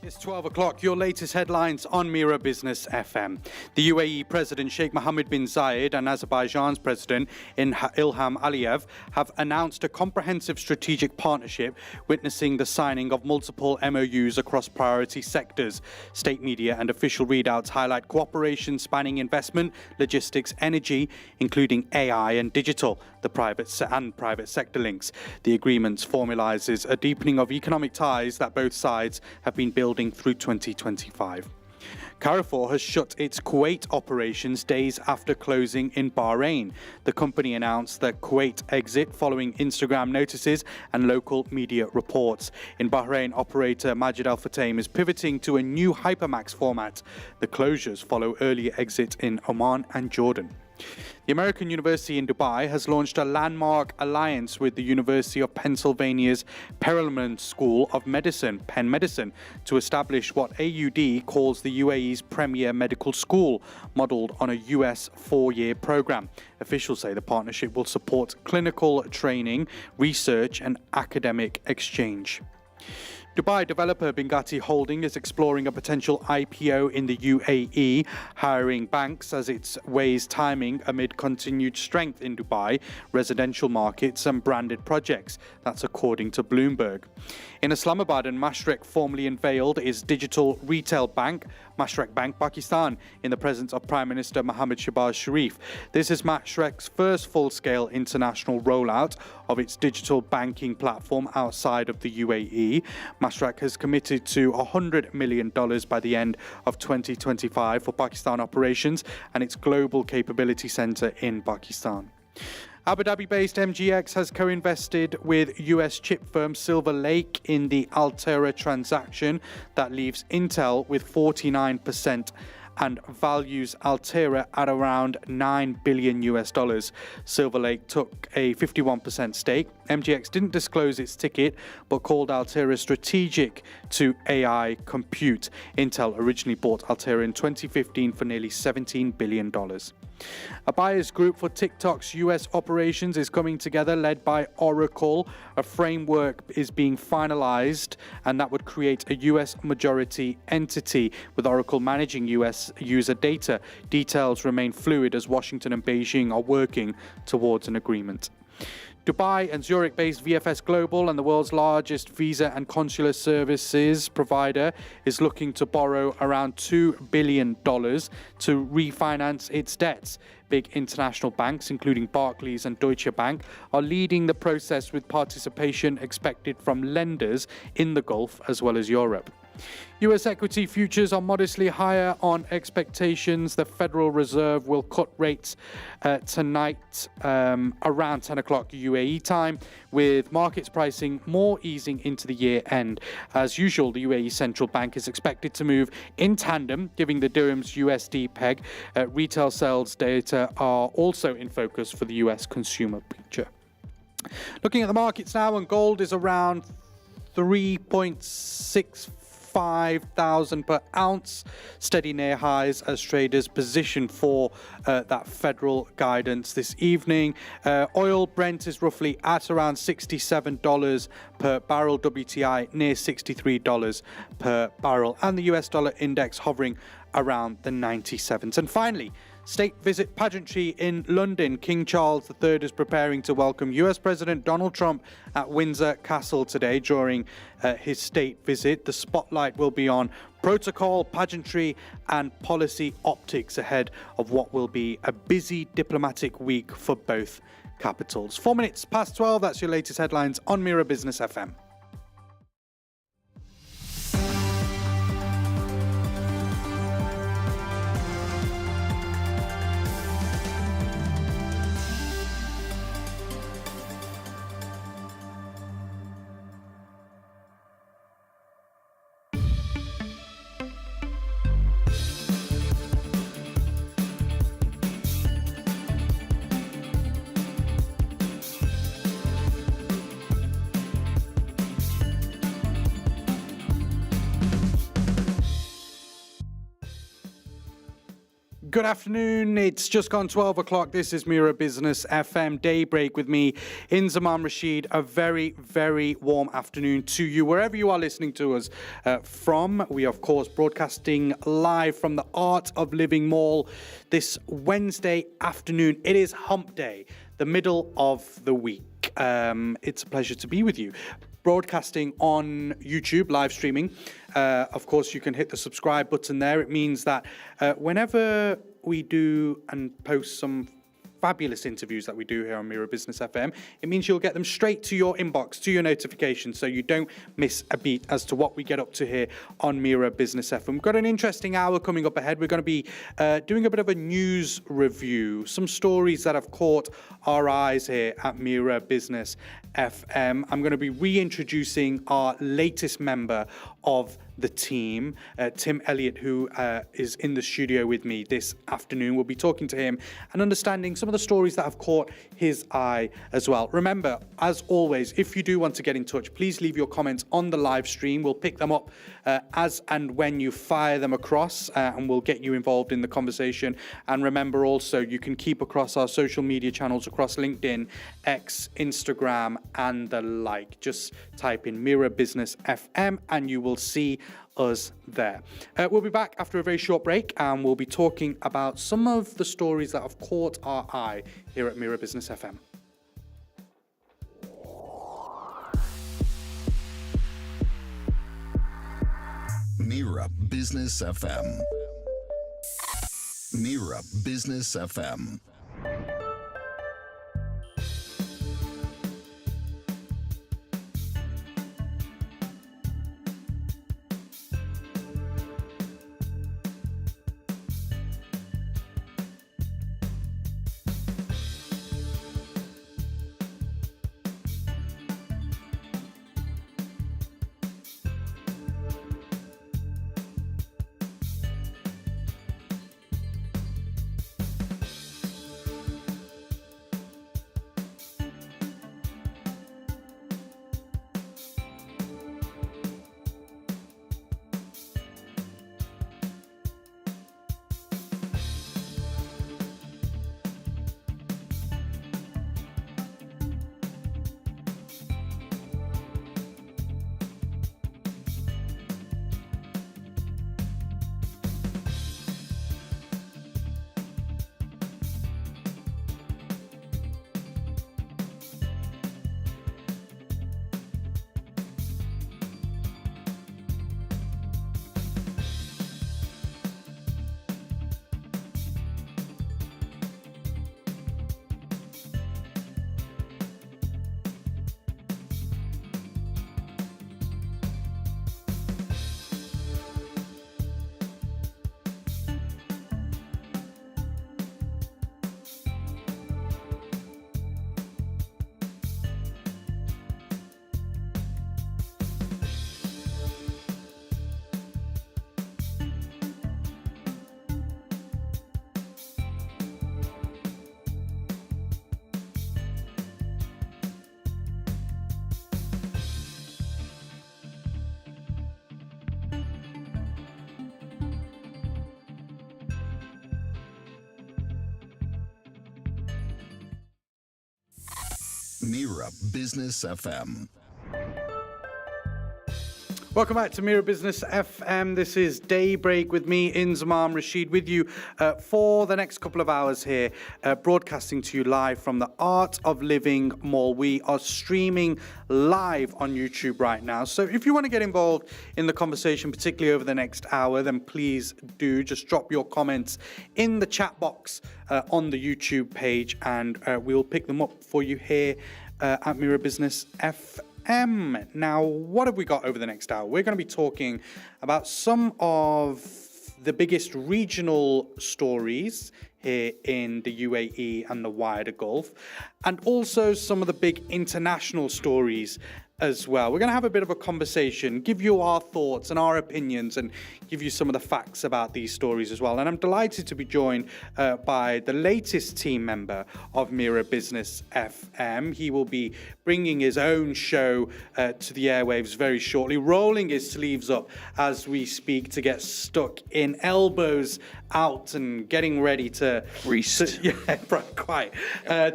It's 12 o'clock. Your latest headlines on Mira Business FM. The UAE President Sheikh Mohammed bin Zayed and Azerbaijan's President Ilham Aliyev have announced a comprehensive strategic partnership, witnessing the signing of multiple MOUs across priority sectors. State media and official readouts highlight cooperation spanning investment, logistics, energy, including AI and digital, the private sector links. The agreement formalizes a deepening of economic ties that both sides have been building through 2025. Carrefour has shut its Kuwait operations days after closing in Bahrain. The company announced the Kuwait exit following Instagram notices and local media reports. In Bahrain, operator Majid Al Futtaim is pivoting to a new Hypermax format. The closures follow earlier exits in Oman and Jordan. The American University in Dubai has launched a landmark alliance with the University of Pennsylvania's Perelman School of Medicine, Penn Medicine, to establish what AUD calls the UAE's premier medical school, modelled on a US 4-year program. Officials say the partnership will support clinical training, research and academic exchange. Dubai developer Bingati Holding is exploring a potential IPO in the UAE, hiring banks as it weighs timing amid continued strength in Dubai residential markets and branded projects. That's according to Bloomberg. In Islamabad, and Mashreq formally unveiled its digital retail bank, Mashreq Bank Pakistan, in the presence of Prime Minister Mohammad Shahbaz Sharif. This is Mashreq's first full-scale international rollout of its digital banking platform outside of the UAE. Mashreq has committed to $100 million by the end of 2025 for Pakistan operations and its global capability center in Pakistan. Abu Dhabi-based MGX has co-invested with US chip firm Silver Lake in the Altera transaction that leaves Intel with 49% and values Altera at around $9 billion. Silver Lake took a 51% stake. MGX didn't disclose its ticket, but called Altera strategic to AI compute. Intel originally bought Altera in 2015 for nearly $17 billion. A buyers group for TikTok's US operations is coming together, led by Oracle. A framework is being finalized, and that would create a US majority entity, with Oracle managing US user data. Details remain fluid as Washington and Beijing are working towards an agreement. Dubai and Zurich-based VFS Global, and the world's largest visa and consular services provider, is looking to borrow around $2 billion to refinance its debts. Big international banks, including Barclays and Deutsche Bank, are leading the process, with participation expected from lenders in the Gulf as well as Europe. US equity futures are modestly higher on expectations. The Federal Reserve will cut rates tonight around 10 o'clock UAE time, with markets pricing more easing into the year end. As usual, the UAE Central Bank is expected to move in tandem, giving the dirham's USD peg. Retail sales data are also in focus for the US consumer picture. Looking at the markets now, and gold is around 3.65,000 per ounce, steady near highs as traders position for that federal guidance this evening. Oil Brent is roughly at around $67 per barrel, WTI near $63 per barrel, and the US dollar index hovering around the 97s. And finally, state visit pageantry in London. King Charles III is preparing to welcome US President Donald Trump at Windsor Castle today during his state visit. The spotlight will be on protocol, pageantry and policy optics ahead of what will be a busy diplomatic week for both capitals. 4 minutes past 12, that's your latest headlines on Mira Business FM. Good afternoon. It's just gone 12 o'clock. This is Mira Business FM Daybreak with me, Inzamam Rashid. A very, very warm afternoon to you, wherever you are listening to us from. We are, of course, broadcasting live from the Art of Living Mall this Wednesday afternoon. It is Hump Day, the middle of the week. It's a pleasure to be with you. Broadcasting on YouTube, live streaming. Of course, you can hit the subscribe button there. It means that whenever we do and post some fabulous interviews that we do here on Mira Business FM, it means you'll get them straight to your inbox, to your notifications, so you don't miss a beat as to what we get up to here on Mira Business FM. We've got an interesting hour coming up ahead. We're going to be doing a bit of a news review, some stories that have caught our eyes here at Mira Business FM. I'm going to be reintroducing our latest member of the team, Tim Elliott, who is in the studio with me this afternoon. We'll be talking to him and understanding some of the stories that have caught his eye as well. Remember, as always, if you do want to get in touch, please leave your comments on the live stream. We'll pick them up as and when you fire them across, and we'll get you involved in the conversation. And remember also, you can keep across our social media channels across LinkedIn, X, Instagram, and the like. Just type in Mira Business FM and you will see us there. We'll be back after a very short break, and we'll be talking about some of the stories that have caught our eye here at Mira Business FM. Mira Business FM. Mira Business FM. Mira Business FM. Welcome back to Mira Business FM. This is Daybreak with me, Inzamam Rashid, with you for the next couple of hours here, broadcasting to you live from the Art of Living Mall. We are streaming live on YouTube right now. So if you want to get involved in the conversation, particularly over the next hour, then please do just drop your comments in the chat box on the YouTube page, and we'll pick them up for you here at Mira Business FM. Now, what have we got over the next hour? We're going to be talking about some of the biggest regional stories here in the UAE and the wider Gulf, and also some of the big international stories as well. We're going to have a bit of a conversation, give you our thoughts and our opinions, and give you some of the facts about these stories as well. And I'm delighted to be joined by the latest team member of Mira Business FM. He will be bringing his own show to the airwaves very shortly, rolling his sleeves up as we speak to get stuck in, elbows out and getting ready to... Greased. Yeah, quite.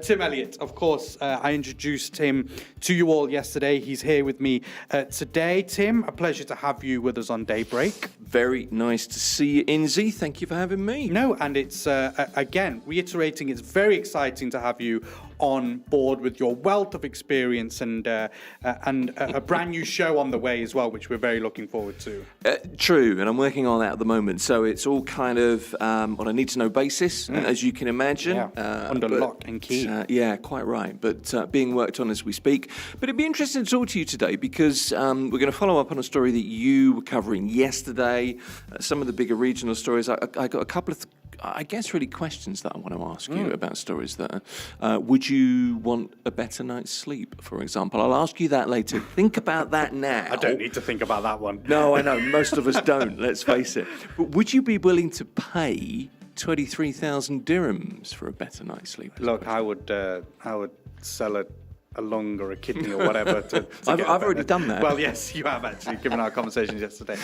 Tim Elliott, of course, I introduced him to you all yesterday. He's here with me today. Tim, a pleasure to have you with us on Daybreak. Very nice to see you, Inzi. Thank you for having me. No, and it's, again, reiterating, it's very exciting to have you on board with your wealth of experience and a brand new show on the way as well, which we're very looking forward to. True, and I'm working on that at the moment. So it's all kind of on a need-to-know basis, as you can imagine. Yeah, under lock and key. Yeah, quite right. But being worked on as we speak. But it'd be interesting to talk to you today because we're going to follow up on a story that you were covering yesterday. Some of the bigger regional stories. I got a couple of, really questions that I want to ask you about stories that would you want a better night's sleep, for example? I'll ask you that later. Think about that now. I don't need to think about that one. No, I know. Most of us don't, let's face it. But would you be willing to pay 23,000 dirhams for a better night's sleep? Look, I would sell a lung or a kidney or whatever to I've already done that. Well, yes, you have actually, given our conversations yesterday.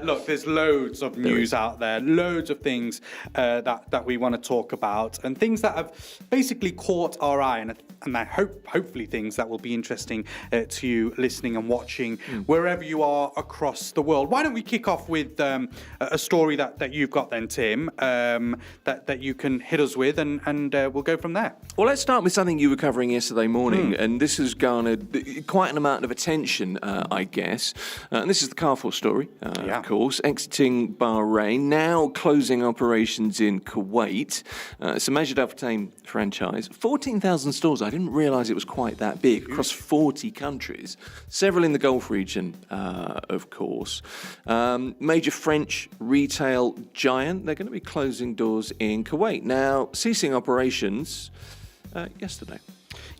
Look, there's loads of news out there, loads of things that we want to talk about, and things that have basically caught our eye, and I hopefully things that will be interesting to you listening and watching wherever you are across the world. Why don't we kick off with a story that you've got then, Tim, that you can hit us with, and we'll go from there. Well, let's start with something you were covering yesterday morning, and this has garnered quite an amount of attention, I guess. And this is the Carrefour story, of course, exiting Bahrain, now closing operations in Kuwait. It's a Majid Al Futtaim franchise, 14,000 stores. I didn't realise it was quite that big, across 40 countries, several in the Gulf region, of course. Major French retail giant, they're going to be closing doors in Kuwait. Now, ceasing operations yesterday.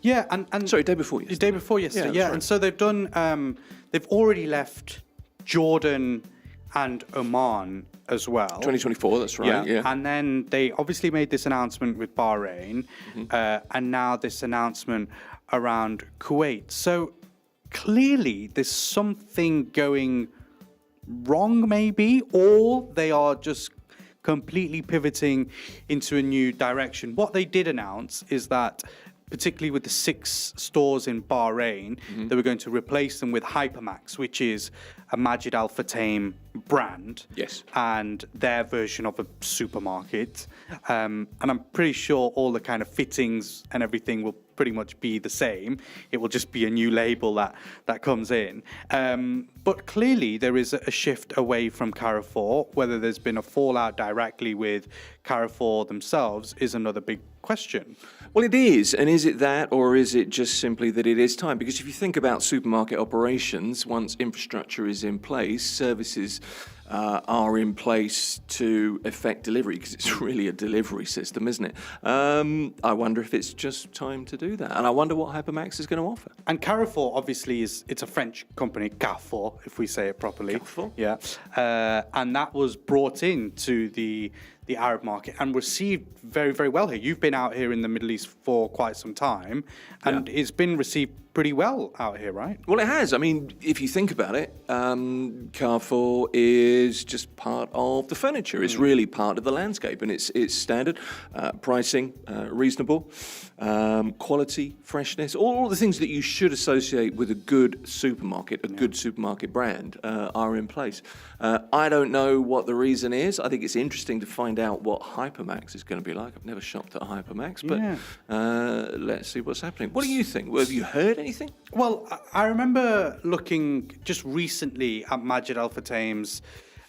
Yeah, and sorry, day before yesterday. The day before yesterday, Yeah, right. And so they've done. They've already left Jordan and Oman as well. 2024, that's right. Yeah. And then they obviously made this announcement with Bahrain, and now this announcement around Kuwait. So clearly, there's something going wrong, maybe, or they are just completely pivoting into a new direction. What they did announce is that, particularly with the 6 stores in Bahrain, they were going to replace them with Hypermax, which is a Majid Al Futtaim brand. Yes. And their version of a supermarket. And I'm pretty sure all the kind of fittings and everything will pretty much be the same. It will just be a new label that comes in. But clearly there is a shift away from Carrefour. Whether there's been a fallout directly with Carrefour themselves is another big question. Well, it is. And is it that, or is it just simply that it is time? Because if you think about supermarket operations, once infrastructure is in place, services are in place to effect delivery, because it's really a delivery system, isn't it? I wonder if it's just time to do that. And I wonder what Hypermax is going to offer. And Carrefour, obviously, it's a French company, Carrefour, if we say it properly. Carrefour. Yeah. And that was brought into the Arab market and received very, very well here. You've been out here in the Middle East for quite some time, and it's been received pretty well out here, right? Well, it has. I mean, if you think about it, Carrefour is just part of the furniture. It's really part of the landscape, and it's standard, pricing, reasonable, quality, freshness, all the things that you should associate with a good supermarket, a good supermarket brand are in place. I don't know what the reason is. I think it's interesting to find out what Hypermax is going to be like. I've never shopped at Hypermax, but let's see what's happening. What do you think? Have you heard anything? Well, I remember looking just recently at Majid Al Futtaim's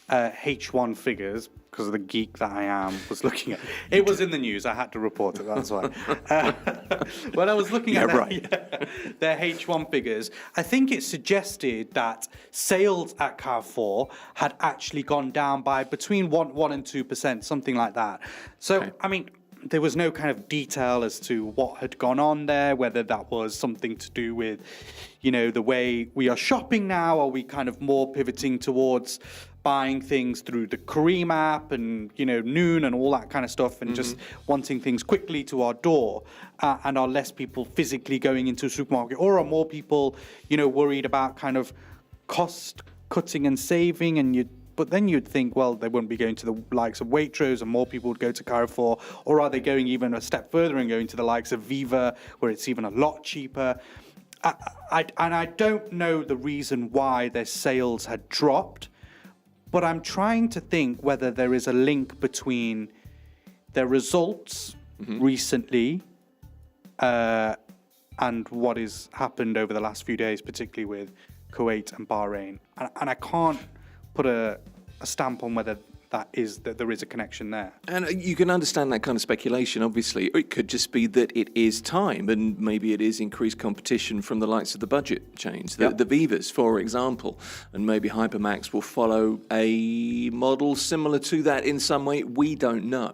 H1 figures, because of the geek that I am, was looking at. It was in the news. I had to report it. That's why. When I was looking at their H1 figures, I think it suggested that sales at Carrefour had actually gone down by between 1% and 2%, something like that. So, I mean, there was no kind of detail as to what had gone on there, whether that was something to do with, the way we are shopping now. Are we kind of more pivoting towards buying things through the Careem app and, Noon and all that kind of stuff, and just wanting things quickly to our door? And are less people physically going into a supermarket? Or are more people, worried about kind of cost cutting and saving? But then you'd think, well, they wouldn't be going to the likes of Waitrose and more people would go to Carrefour. Or are they going even a step further and going to the likes of Viva, where it's even a lot cheaper? I don't know the reason why their sales had dropped, but I'm trying to think whether there is a link between their results recently and what has happened over the last few days, particularly with Kuwait and Bahrain. And I can't put a stamp on whether that there is a connection there. And you can understand that kind of speculation, obviously. It could just be that it is time, and maybe it is increased competition from the likes of the budget chains, the Vivas, for example. And maybe Hypermax will follow a model similar to that in some way. We don't know.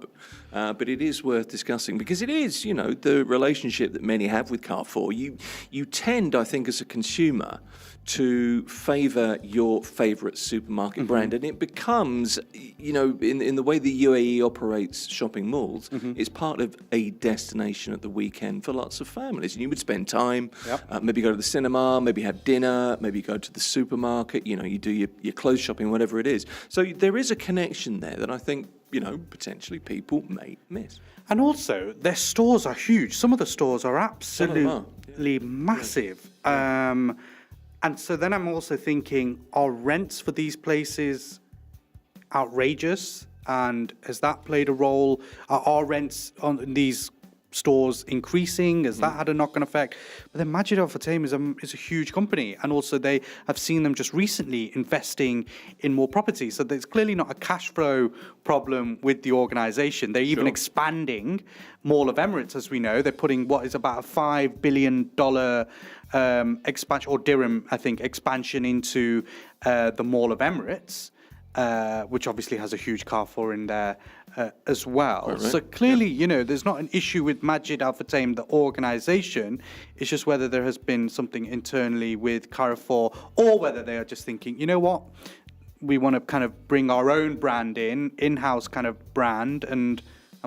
But it is worth discussing because it is, the relationship that many have with Carrefour. You tend, I think, as a consumer, to favour your favourite supermarket brand, and it becomes, in the way the UAE operates shopping malls, it's part of a destination at the weekend for lots of families. And you would spend time, maybe go to the cinema, maybe have dinner, maybe go to the supermarket. You do your clothes shopping, whatever it is. So there is a connection there that I think, potentially people may miss. And also, their stores are huge. Some of the stores are absolutely massive. Yeah. And so then I'm also thinking, are rents for these places outrageous? And has that played a role? Are rents on these stores increasing? Has that had a knock-on effect? But then Majid Al Futtaim is a huge company, and also they have seen them just recently investing in more property. So there's clearly not a cash flow problem with the organization. They're even expanding Mall of Emirates, as we know. They're putting what is about a $5 billion expansion, or dirham, I think, expansion into the Mall of Emirates. Which obviously has a huge Carrefour in there as well. Right. So clearly, there's not an issue with Majid Al Futtaim, the organization. It's just whether there has been something internally with Carrefour, or whether they are just thinking, you know what, we want to kind of bring our own brand in-house kind of brand and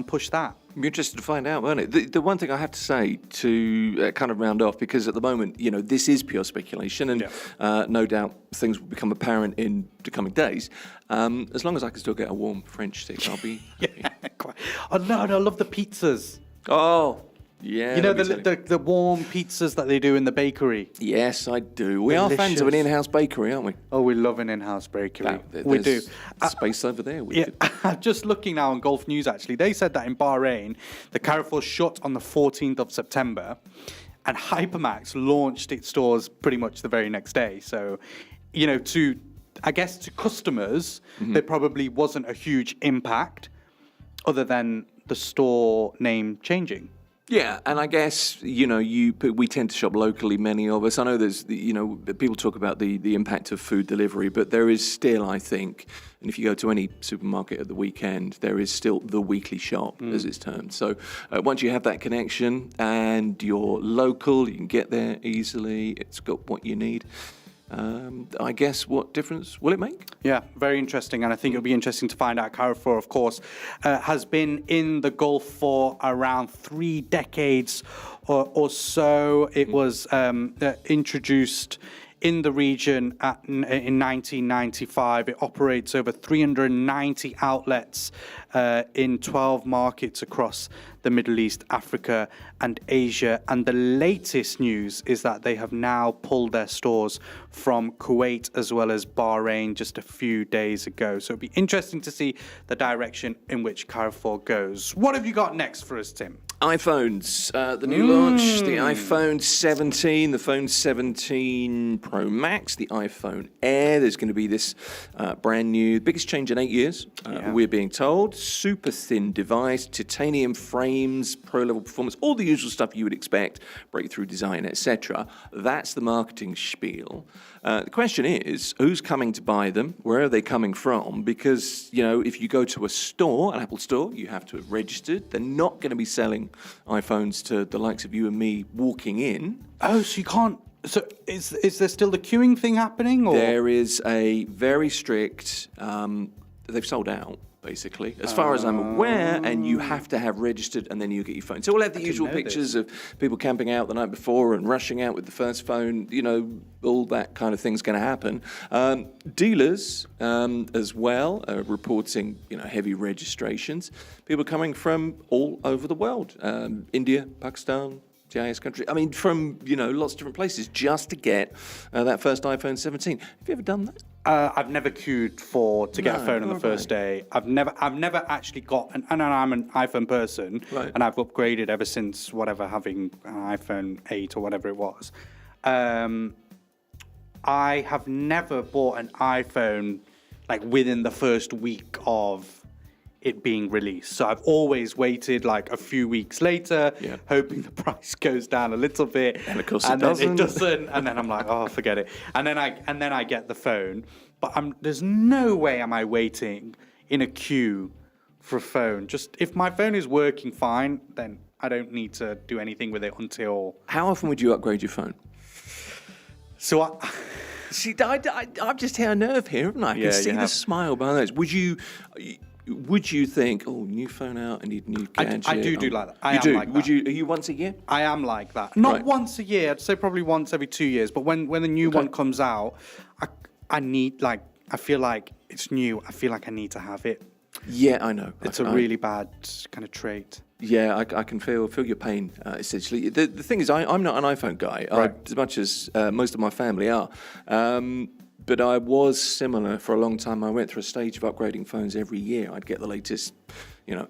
push that. Be interested to find out, won't it? The one thing I have to say to kind of round off, because at the moment, this is pure speculation, and no doubt things will become apparent in the coming days. As long as I can still get a warm French stick, I'll be happy. Quite. Oh, no, I love the pizzas. Oh, yeah. The warm pizzas that they do in the bakery. Yes, I do. We are fans of an in-house bakery, aren't we? Oh, we love an in-house bakery. We do. Space over there. Just looking now on Gulf News, actually, they said that in Bahrain, the Carrefour shut on the 14th of September, and Hypermax launched its stores pretty much the very next day. So, to customers, there probably wasn't a huge impact other than the store name changing. Yeah, and I guess, we tend to shop locally, many of us. I know there's, people talk about the impact of food delivery, but there is still, I think, and if you go to any supermarket at the weekend, there is still the weekly shop, as it's termed. So once you have that connection and you're local, you can get there easily, it's got what you need. I guess, what difference will it make? Yeah, very interesting. And I think it'll be interesting to find out. Carrefour, of course, has been in the Gulf for around 3 decades or so. It was introduced in the region in 1995. It operates over 390 outlets in 12 markets across the Middle East, Africa, and Asia. And the latest news is that they have now pulled their stores from Kuwait as well as Bahrain just a few days ago. So it'll be interesting to see the direction in which Carrefour goes. What have you got next for us, Tim? iPhones, the new launch, the iPhone 17, the phone 17 Pro Max, the iPhone Air. There's going to be this brand new, biggest change in 8 years, we're being told. Super thin device, titanium frames, pro-level performance, all the usual stuff you would expect, breakthrough design, etc. That's the marketing spiel. The question is, who's coming to buy them? Where are they coming from? Because, if you go to a store, an Apple store, you have to have registered. They're not going to be selling iPhones to the likes of you and me walking in. Oh, so you can't... So is there still the queuing thing happening? Or? There is a very strict... they've sold out, basically, as far as I'm aware, and you have to have registered and then you get your phone. So we'll have the usual pictures of people camping out the night before and rushing out with the first phone, all that kind of thing's going to happen. Dealers as well are reporting, heavy registrations. People coming from all over the world, India, Pakistan, GIS country. I mean, from, lots of different places just to get that first iPhone 17. Have you ever done that? I've never queued to get a phone on the first day. I've never actually got and I'm an iPhone person, and I've upgraded ever since having an iPhone 8 or whatever it was. I have never bought an iPhone within the first week of it being released. So I've always waited a few weeks later, hoping the price goes down a little bit. And of course it doesn't. And then I'm like, oh, forget it. And then I get the phone. But there's no way am I waiting in a queue for a phone. Just if my phone is working fine, then I don't need to do anything with it until... How often would you upgrade your phone? So See, I'm just here on nerve here, haven't I? I can see the smile behind those. Would you think, new phone out, I need a new gadget? I do like that. I you am do? like that. Are you once a year? I am like that. Not once a year. I'd say probably once every 2 years. But when the new one comes out, I need, I feel like it's new. I feel like I need to have it. Yeah, I know. It's a really bad kind of trait. Yeah, I can feel your pain, essentially. The thing is, I'm not an iPhone guy, as much as most of my family are. But I was similar for a long time. I went through a stage of upgrading phones every year. I'd get the latest,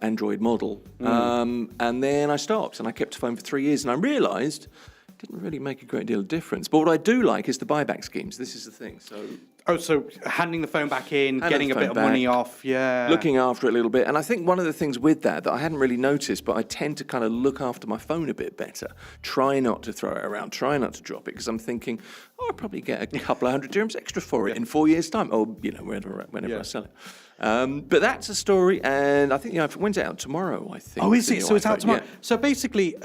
Android model. And then I stopped, and I kept a phone for 3 years, and I realised it didn't really make a great deal of difference. But what I do like is the buyback schemes. This is the thing. So handing the phone back in, getting a bit of money off, looking after it a little bit. And I think one of the things with that I hadn't really noticed, but I tend to kind of look after my phone a bit better. Try not to throw it around, try not to drop it, because I'm thinking, I'll probably get a couple of $100 dirhams extra for it in 4 years' time, or, whenever I sell it. But that's a story, and I think when's it out? Tomorrow, I think. Oh, is it? So it's out tomorrow. Yeah. So basically,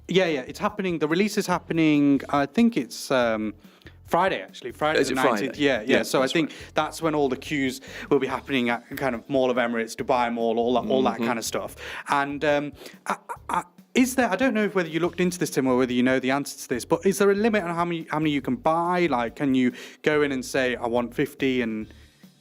it's happening. The release is happening, I think it's... Friday, actually. Friday the 19th. Friday? Yeah. So I think that's when all the queues will be happening at kind of Mall of Emirates, Dubai Mall, all that kind of stuff. And is there, I don't know whether you looked into this, Tim, or whether you know the answer to this, but is there a limit on how many you can buy? Can you go in and say, I want 50 and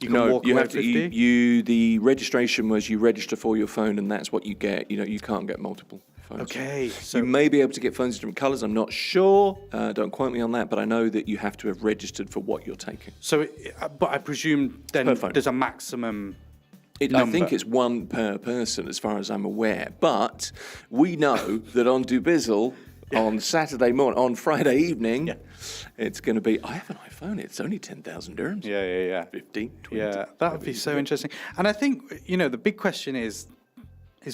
you can walk away with 50? The registration was you register for your phone and that's what you get. You can't get multiple phones. Okay. So you may be able to get phones in different colours. I'm not sure. Don't quote me on that, but I know that you have to have registered for what you're taking. So, but I presume then there's a maximum number. I think it's one per person as far as I'm aware. But we know that on Dubizzle, on Saturday morning, on Friday evening, it's going to be, I have an iPhone, it's only 10,000 dirhams. Yeah. 15, 20. Yeah, that would be so interesting. And I think, the big question is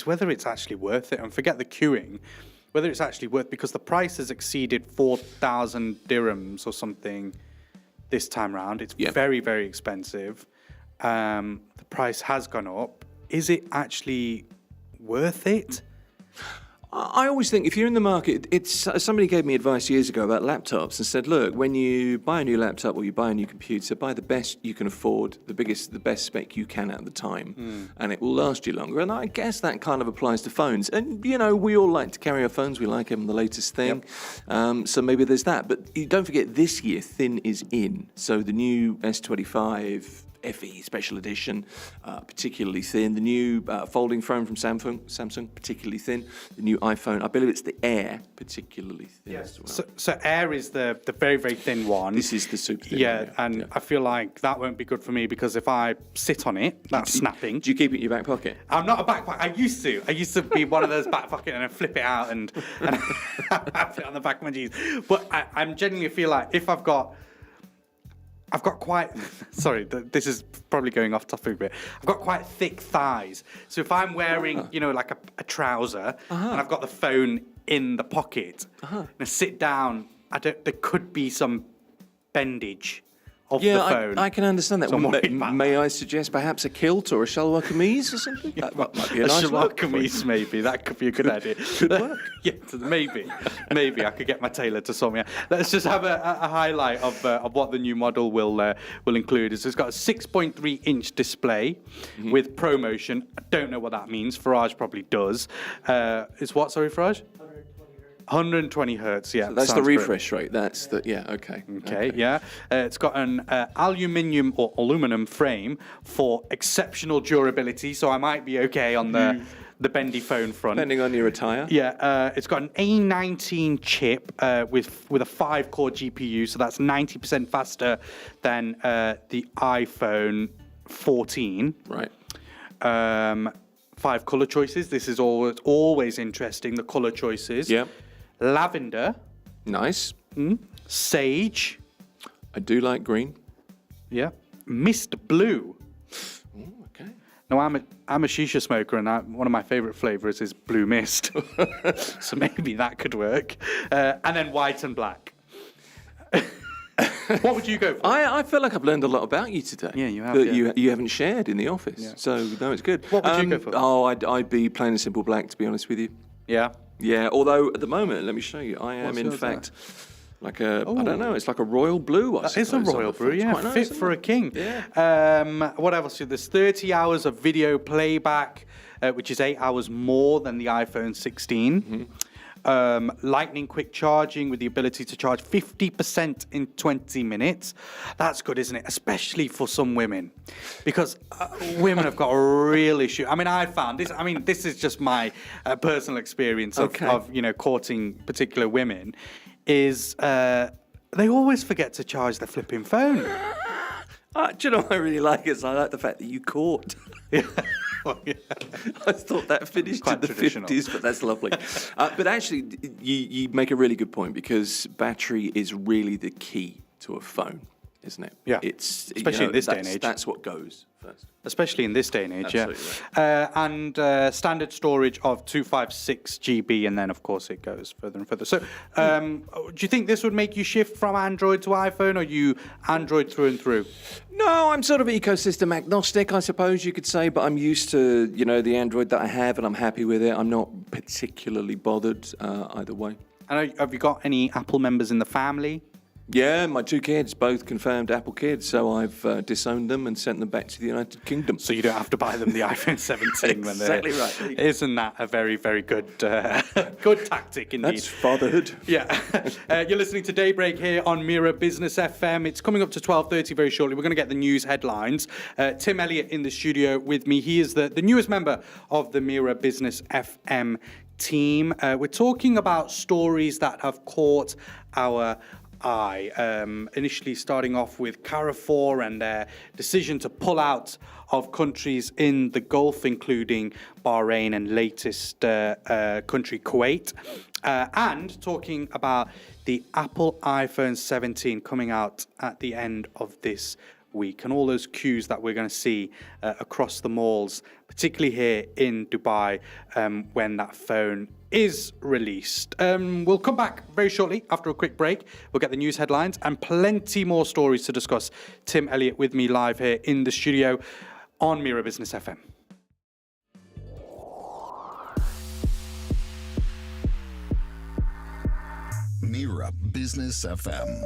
whether it's actually worth it. And forget the queuing, whether it's actually worth, because the price has exceeded 4,000 dirhams or something this time round. It's very, very expensive. The price has gone up. Is it actually worth it? I always think if you're in the market, somebody gave me advice years ago about laptops and said, look, when you buy a new laptop or you buy a new computer, buy the best you can afford, the best spec you can at the time, and it will last you longer. And I guess that kind of applies to phones. And, we all like to carry our phones. We like them, the latest thing. So maybe there's that. But don't forget, this year, thin is in. So the new S25 FE Special Edition, particularly thin. The new folding phone from Samsung, particularly thin. The new iPhone, I believe it's the Air, particularly thin as well. So Air is the very, very thin one. This is the super thin. Yeah, and I feel like that won't be good for me because if I sit on it, that's snapping. Do you keep it in your back pocket? I'm not a backpack. I used to be one of those back pocket and I flip it out and have it on the back of my jeans. But I genuinely feel like if I've got quite, sorry, this is probably going off topic a bit. I've got quite thick thighs. So if I'm wearing, like a trouser and I've got the phone in the pocket and I sit down, there could be some bendage of the phone. I can understand that. So May I suggest perhaps a kilt or a shalwar kameez or something? That might be a nice shalwar look. kameez, maybe. That could be a good idea. Could work. Yeah, maybe. Maybe I could get my tailor to sort me out. Let's just have a highlight of what the new model will include. It's got a 6.3-inch display with ProMotion. I don't know what that means. Faraj probably does. It's what, sorry, Faraj? 120 hertz, yeah. So that's the refresh rate. That's the, okay. Okay, yeah. It's got an aluminum frame for exceptional durability, so I might be okay on the bendy phone front. Depending on your attire. Yeah, it's got an A19 chip with a 5-core GPU, so that's 90% faster than the iPhone 14. Right. 5 color choices. This is always interesting, the color choices. Yeah. Lavender. Nice. Sage. I do like green. Yeah. Mist blue. Ooh, okay. Now I'm a shisha smoker, and one of my favorite flavors is blue mist. So maybe that could work. And then white and black. What would you go for? I feel like I've learned a lot about you today. Yeah, you have. That you haven't shared in the office. Yeah. So no, it's good. What would you go for? Oh, I'd be plain and simple black, to be honest with you. Yeah. Yeah. Although at the moment, let me show you. I am in fact like I don't know. It's like a royal blue. I suppose. It's a royal blue. Yeah, quite fit nice, for a king. Yeah. What else? There's 30 hours of video playback, which is 8 hours more than the iPhone 16. Lightning quick charging with the ability to charge 50% in 20 minutes. That's good, isn't it? Especially for some women, because women have got a real issue. I mean, I found this. I mean, this is just my personal experience of courting particular women. Is they always forget to charge their flipping phone. Do you know what I really like? Is I like the fact that you court. I thought that finished in the 50s, but that's lovely. But actually, you make a really good point, because battery is really the key to a phone, isn't it? Yeah. It's especially in this day and age. That's what goes first. Especially in this day and age, Absolutely yeah. And standard storage of 256 GB, and then of course it goes further and further. So, do you think this would make you shift from Android to iPhone, or are you Android through and through? No, I'm sort of ecosystem agnostic, I suppose you could say, but I'm used to the Android that I have, and I'm happy with it. I'm not particularly bothered either way. And have you got any Apple members in the family? Yeah, my 2 kids, both confirmed Apple kids, so I've disowned them and sent them back to the United Kingdom. So you don't have to buy them the iPhone 17 when they're... Exactly right. Isn't that a very, very good good tactic indeed? That's fatherhood. Yeah. You're listening to Daybreak here on Mira Business FM. It's coming up to 12:30 very shortly. We're going to get the news headlines. Tim Elliott in the studio with me. He is the newest member of the Mira Business FM team. We're talking about stories that have caught our eye. Initially starting off with Carrefour and their decision to pull out of countries in the Gulf, including Bahrain and latest country Kuwait. And talking about the Apple iPhone 17 coming out at the end of this week, and all those queues that we're going to see across the malls, particularly here in Dubai, when that phone is released. We'll come back very shortly after a quick break. We'll get the news headlines and plenty more stories to discuss. Tim Elliott with me live here in the studio on Mira Business FM. Mira Business FM.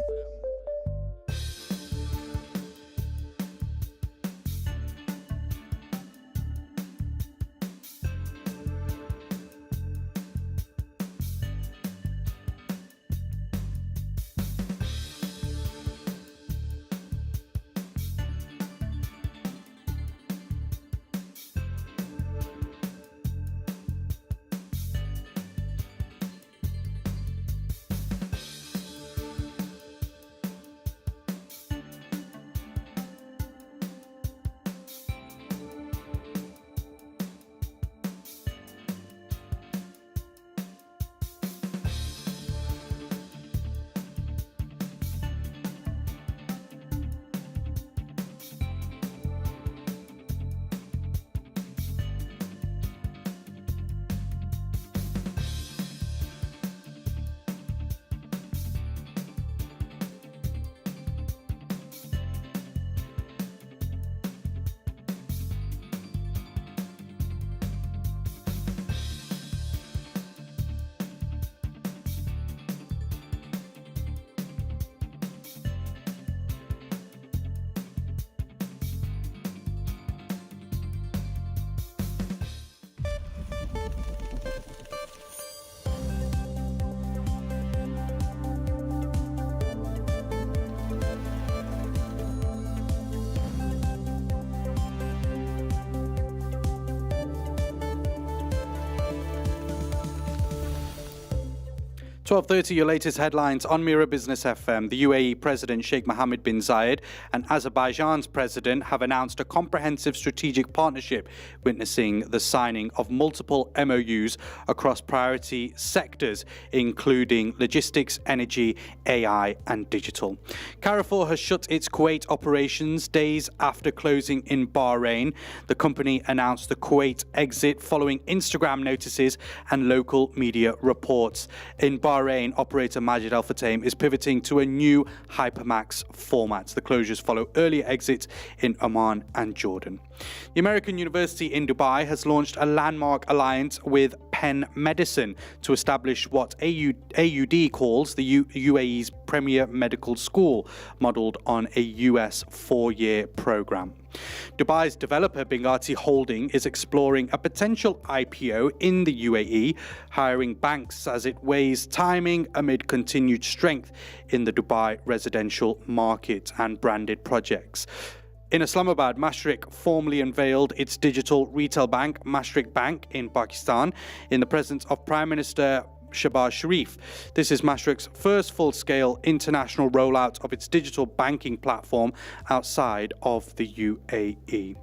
12:30, your latest headlines on Mira Business FM. The UAE President Sheikh Mohammed bin Zayed and Azerbaijan's President have announced a comprehensive strategic partnership, witnessing the signing of multiple MOUs across priority sectors, including logistics, energy, AI, and digital. Carrefour has shut its Kuwait operations days after closing in Bahrain. The company announced the Kuwait exit following Instagram notices and local media reports. In Bahrain, operator Majid Al Futtaim is pivoting to a new Hypermax format. The closures follow earlier exits in Oman and Jordan. The American University in Dubai has launched a landmark alliance with Penn Medicine to establish what AUD calls the UAE's premier medical school, modelled on a US 4-year program. Dubai's developer Bingati Holding is exploring a potential IPO in the UAE, hiring banks as it weighs timing amid continued strength in the Dubai residential market and branded projects. In Islamabad, Mashreq formally unveiled its digital retail bank, Mashreq Bank, in Pakistan, in the presence of Prime Minister Shehbaz Sharif. This is Mashreq's first full-scale international rollout of its digital banking platform outside of the UAE.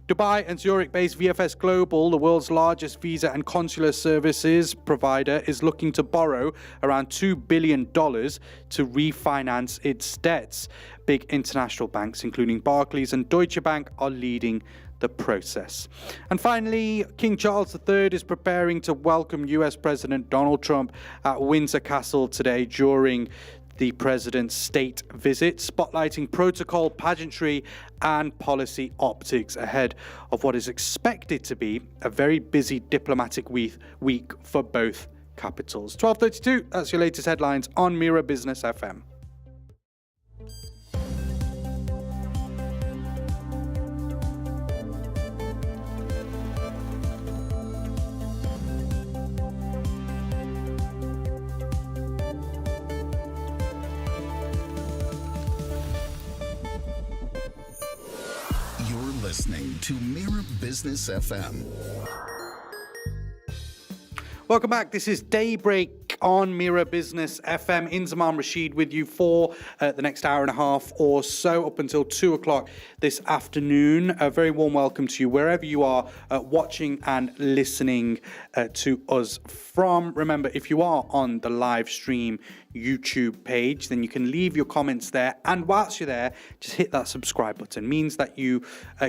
Dubai and Zurich-based VFS Global, the world's largest visa and consular services provider, is looking to borrow around $2 billion to refinance its debts. Big international banks, including Barclays and Deutsche Bank, are leading the process. And finally, King Charles III is preparing to welcome US President Donald Trump at Windsor Castle today during the president's state visit, spotlighting protocol, pageantry, and policy optics ahead of what is expected to be a very busy diplomatic week for both capitals. 12:32, that's your latest headlines on Mira Business FM. Listening to Mira Business FM. Welcome back. This is Daybreak on Mira Business FM. Inzamam Rashid with you for the next hour and a half or so, up until 2 o'clock this afternoon. A very warm welcome to you wherever you are watching and listening to us from. Remember, if you are on the live stream YouTube page, then you can leave your comments there, and whilst you're there, just hit that subscribe button. It means that you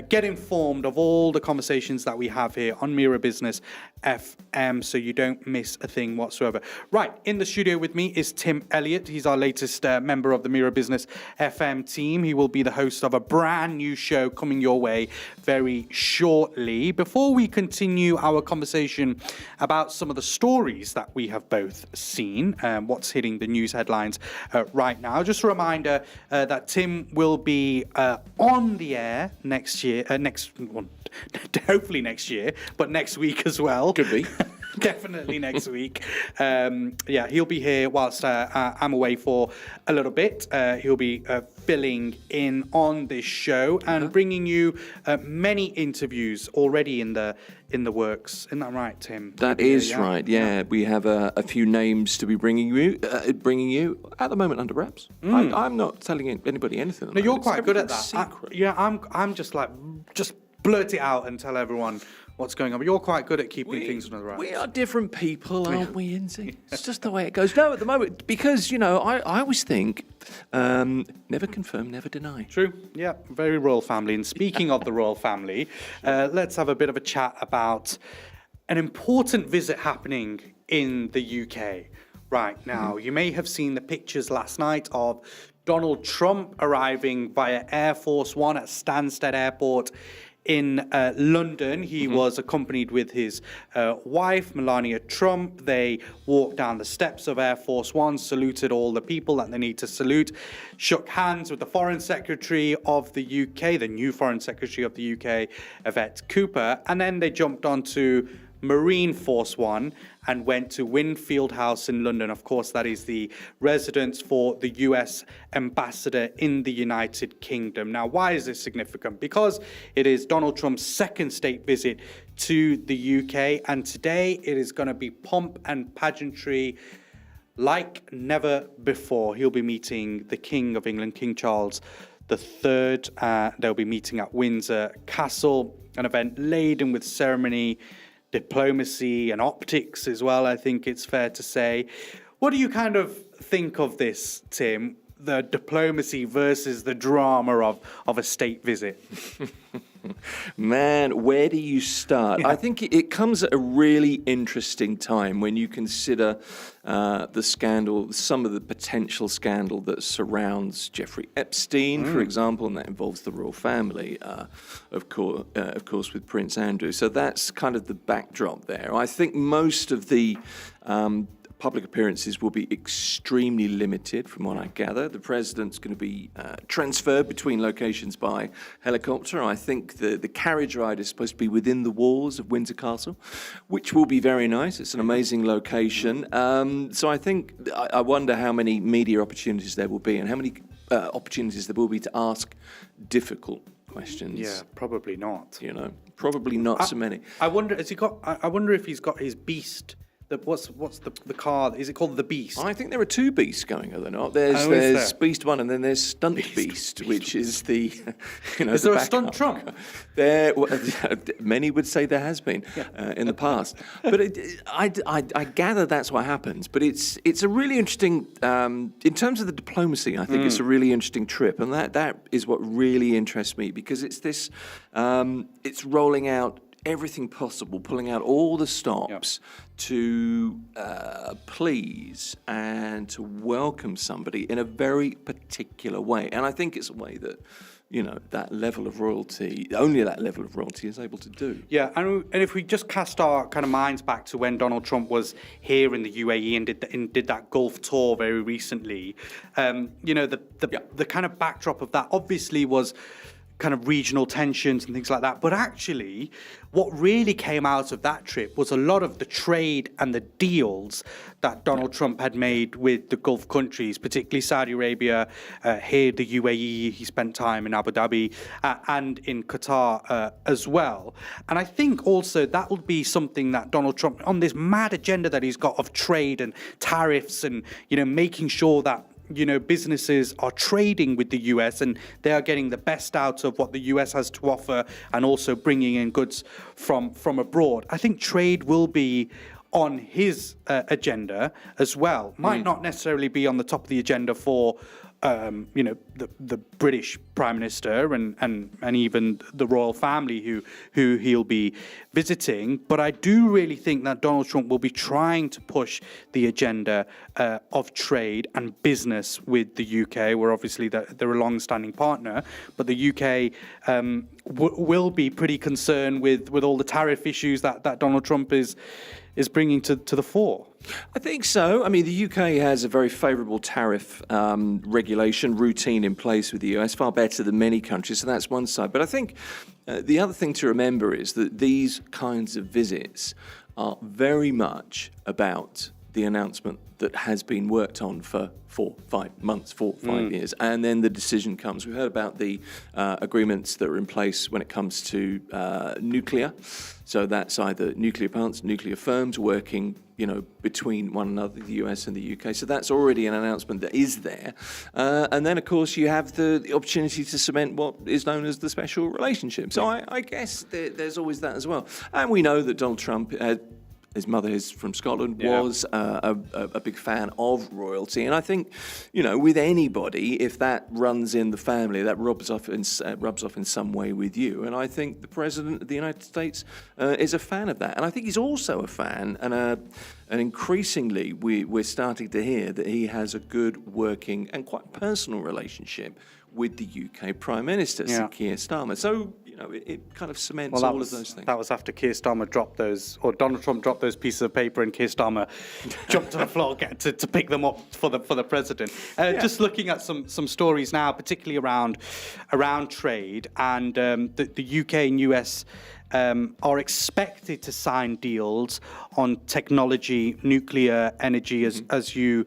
get informed of all the conversations that we have here on Mira Business FM, so you don't miss a thing whatsoever. Right, in the studio with me is Tim Elliott. He's our latest member of the Mira Business FM team. He will be the host of a brand new show coming your way very shortly. Before we continue our conversation about some of the stories that we have both seen, what's hitting the news headlines right now, just a reminder that Tim will be on the air next year, hopefully next year, but next week as well. Could be. Definitely next week. Yeah, he'll be here whilst I'm away for a little bit. He'll be filling in on this show and bringing you many interviews already in the works. Isn't that right, Tim? That is right. Yeah, we have a few names to be bringing you at the moment under wraps. I'm not telling anybody anything. No, you're quite good at that. I'm just like blurt it out and tell everyone what's going on. But you're quite good at keeping things under wraps. We are different people, aren't we, Inzy? It's just the way it goes. No, at the moment, because, I always think, never confirm, never deny. True. Yeah, very royal family. And speaking of the royal family, let's have a bit of a chat about an important visit happening in the UK right now. You may have seen the pictures last night of Donald Trump arriving via Air Force One at Stansted Airport in London. He was accompanied with his wife, Melania Trump. They walked down the steps of Air Force One, saluted all the people that they need to salute, shook hands with the Foreign Secretary of the UK, the new Foreign Secretary of the UK, Yvette Cooper, and then they jumped onto Marine Force One and went to Winfield House in London. Of course, that is the residence for the US ambassador in the United Kingdom. Now, why is this significant? Because it is Donald Trump's second state visit to the UK, and today it is going to be pomp and pageantry like never before. He'll be meeting the King of England, King Charles III. They'll be meeting at Windsor Castle, an event laden with ceremony, diplomacy and optics as well, I think it's fair to say. What do you kind of think of this, Tim? The diplomacy versus the drama of a state visit? Man, where do you start? Yeah. I think it comes at a really interesting time when you consider the scandal, some of the potential scandal that surrounds Jeffrey Epstein, for example, and that involves the royal family, of course, with Prince Andrew. So that's kind of the backdrop there. I think most of the public appearances will be extremely limited, from what I gather. The president's going to be transferred between locations by helicopter. I think the carriage ride is supposed to be within the walls of Windsor Castle, which will be very nice. It's an amazing location. So I wonder how many media opportunities there will be and how many opportunities there will be to ask difficult questions. Yeah, probably not. Probably not so many. I wonder if he's got his beast. What's the car? Is it called the Beast? I think there are two beasts going, are there not? There's Beast 1 and then there's Stunt Beast, which is the, Is there a Stunt Trump? Many would say there has been in the past. But I gather that's what happens. But it's a really interesting, in terms of the diplomacy, I think it's a really interesting trip. And that is what really interests me, because it's this, it's rolling out everything possible, pulling out all the stops to please and to welcome somebody in a very particular way. And I think it's a way that, that level of royalty, only that level of royalty is able to do. Yeah, and if we just cast our kind of minds back to when Donald Trump was here in the UAE and did that Gulf tour very recently, the kind of backdrop of that obviously was kind of regional tensions and things like that. But actually, what really came out of that trip was a lot of the trade and the deals that Donald Trump had made with the Gulf countries, particularly Saudi Arabia, here, the UAE. He spent time in Abu Dhabi and in Qatar as well. And I think also that will be something that Donald Trump, on this mad agenda that he's got of trade and tariffs and, making sure that businesses are trading with the US and they are getting the best out of what the US has to offer and also bringing in goods from abroad. I think trade will be on his agenda as well. Might not necessarily be on the top of the agenda for the British Prime Minister and even the royal family who he'll be visiting. But I do really think that Donald Trump will be trying to push the agenda of trade and business with the UK, where obviously they're a long-standing partner. But the UK will be pretty concerned with all the tariff issues that Donald Trump is bringing to the fore. I think so. I mean, the UK has a very favourable tariff regulation routine in place with the US, far better than many countries, so that's one side. But I think the other thing to remember is that these kinds of visits are very much about the announcement that has been worked on for 5 years, and then the decision comes. We heard about the agreements that are in place when it comes to nuclear. So that's either nuclear plants, nuclear firms working, between one another, the US and the UK. So that's already an announcement that is there. And then, of course, you have the opportunity to cement what is known as the special relationship. So I guess there's always that as well. And we know that Donald Trump, his mother is from Scotland, was a big fan of royalty. And I think, with anybody, if that runs in the family, that rubs off in some way with you. And I think the President of the United States is a fan of that. And I think he's also a fan, and increasingly we're starting to hear that he has a good working and quite personal relationship with the UK Prime Minister, Sir Keir Starmer. So, it kind of cements all of those things. That was after Keir Starmer dropped those, or Donald Trump dropped those pieces of paper, and Keir Starmer jumped to the floor to pick them up for the president. Just looking at some stories now, particularly around trade, and the UK and US are expected to sign deals on technology, nuclear energy, as you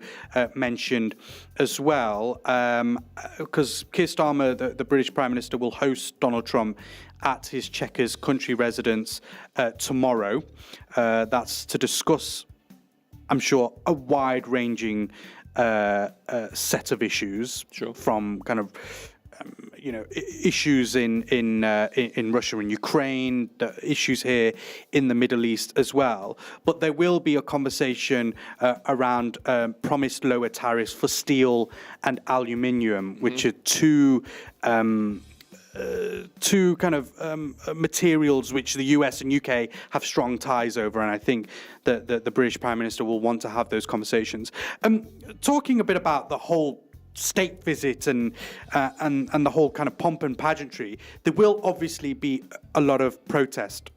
mentioned as well, because Keir Starmer, the British Prime Minister, will host Donald Trump at his Chequers country residence tomorrow. That's to discuss I'm sure, a wide-ranging set of issues from kind of issues in Russia and Ukraine, the issues here in the Middle East as well. But there will be a conversation around promised lower tariffs for steel and aluminium, which are two kind of materials which the US and UK have strong ties over, and I think that the British Prime Minister will want to have those conversations. Talking a bit about the whole state visit and the whole kind of pomp and pageantry, there will obviously be a lot of protest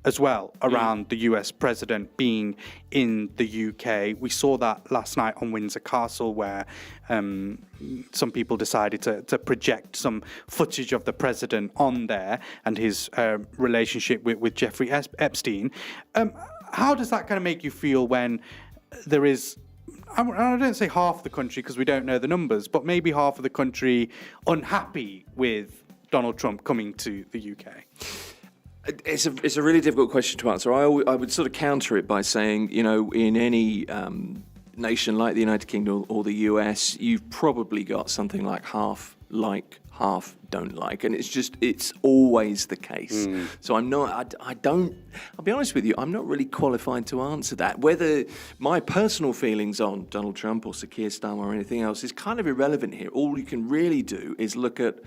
as well around the US president being in the UK. We saw that last night on Windsor Castle, where some people decided to project some footage of the president on there and his relationship with Jeffrey Epstein. How does that kind of make you feel when there is, I don't say half the country because we don't know the numbers, but maybe half of the country unhappy with Donald Trump coming to the UK? It's a really difficult question to answer. I would sort of counter it by saying, in any nation like the United Kingdom or the US, you've probably got something like half like, half don't like, and it's always the case. So I'll be honest with you, I'm not really qualified to answer that. Whether my personal feelings on Donald Trump or Sir Keir Starmer or anything else is kind of irrelevant here. All you can really do is look at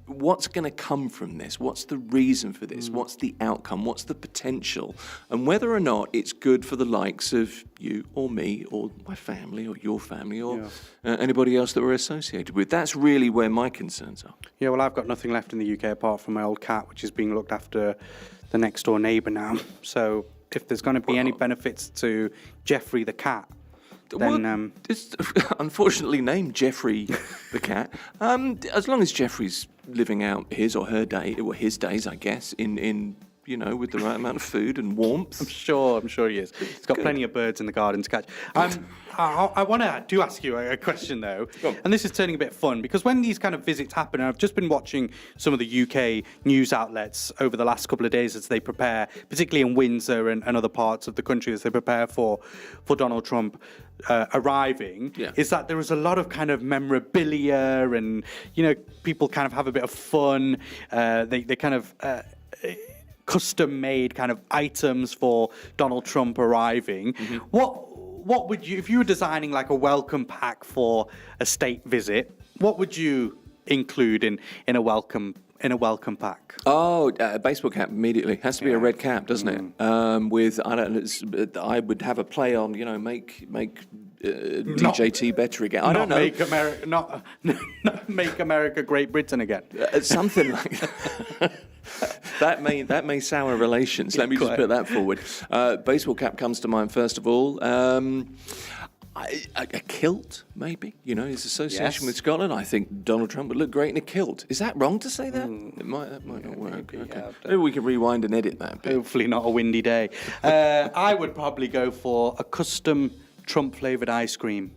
what's going to come from this? What's the reason for this? What's the outcome? What's the potential? And whether or not it's good for the likes of you or me or my family or your family or anybody else that we're associated with. That's really where my concerns are. Yeah, well, I've got nothing left in the UK apart from my old cat, which is being looked after the next door neighbour now. So if there's going to be any benefits to Jeffrey the cat, then it's unfortunately named Jeffrey the cat. As long as Jeffrey's living out his or her day, or his days, I guess, in with the right amount of food and warmth. I'm sure he is. He's got plenty of birds in the garden to catch. I want to ask you a question, though, and this is turning a bit fun, because when these kind of visits happen, and I've just been watching some of the UK news outlets over the last couple of days as they prepare, particularly in Windsor and other parts of the country, as they prepare for Donald Trump arriving, is that there is a lot of kind of memorabilia, and people kind of have a bit of fun. They kind of custom-made kind of items for Donald Trump arriving. What would you, if you were designing like a welcome pack for a state visit, what would you include in a welcome pack? A baseball cap immediately. Has to be a red cap, doesn't it? With I would have a play on make DJT better again. I don't know. Not make America Great Britain again. Something like that. That may sour relations. Let me just put that forward. Baseball cap comes to mind first of all. A kilt, maybe. His association with Scotland. I think Donald Trump would look great in a kilt. Is that wrong to say that? That might not work. Maybe, okay. Maybe we can rewind and edit that bit. Hopefully not a windy day. I would probably go for a custom Trump-flavoured ice cream.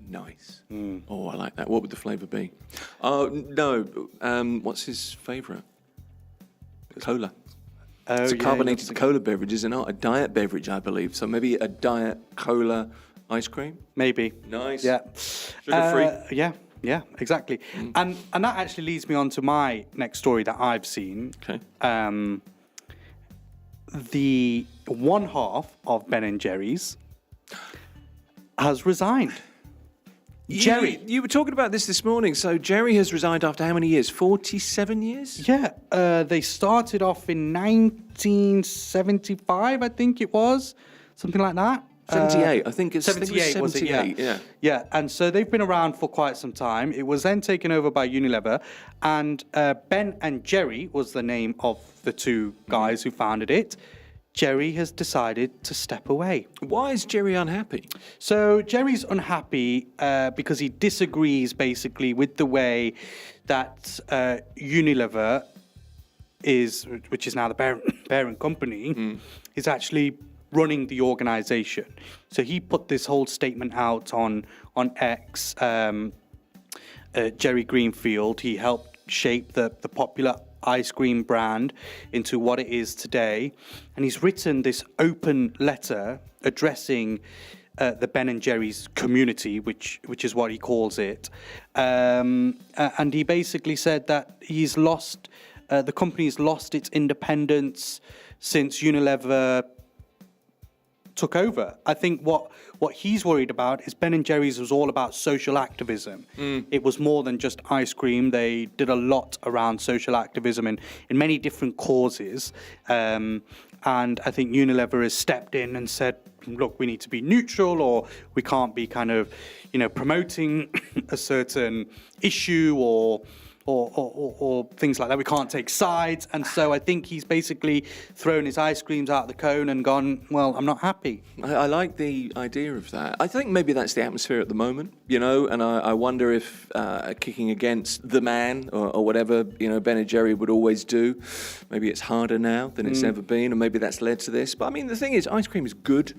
Nice. Oh, I like that. What would the flavour be? No. What's his favourite? Cola. It's a carbonated cola beverage, is it not? A diet beverage, I believe. So maybe a diet cola ice cream? Maybe. Nice. Yeah. Sugar-free? Yeah, exactly. And that actually leads me on to my next story that I've seen. Okay. The one half of Ben & Jerry's has resigned. Jerry. You were talking about this morning. So Jerry has resigned after how many years? 47 years? Yeah. They started off in 1975, I think it was. Something like that. 78. I think it's 78, was it? Yeah. And so they've been around for quite some time. It was then taken over by Unilever. And Ben and Jerry was the name of the two guys who founded it. Jerry has decided to step away. Why is Jerry unhappy? So Jerry's unhappy because he disagrees basically with the way that Unilever which is now the parent company, is actually running the organization. So he put this whole statement out on X. Jerry Greenfield, he helped shape the popular ice cream brand into what it is today. And he's written this open letter addressing the Ben and Jerry's community, which is what he calls it. And he basically said that the company's lost its independence since Unilever took over. I think what he's worried about is Ben and Jerry's was all about social activism. It was more than just ice cream. They did a lot around social activism in many different causes. And I think Unilever has stepped in and said, look, we need to be neutral, or we can't be kind of, promoting a certain issue or things like that. We can't take sides. And so I think he's basically thrown his ice creams out the cone and gone, well, I'm not happy. I like the idea of that. I think maybe that's the atmosphere at the moment, and I wonder if kicking against the man or whatever, Ben and Jerry would always do, maybe it's harder now than it's ever been, and maybe that's led to this. But I mean, the thing is, ice cream is good.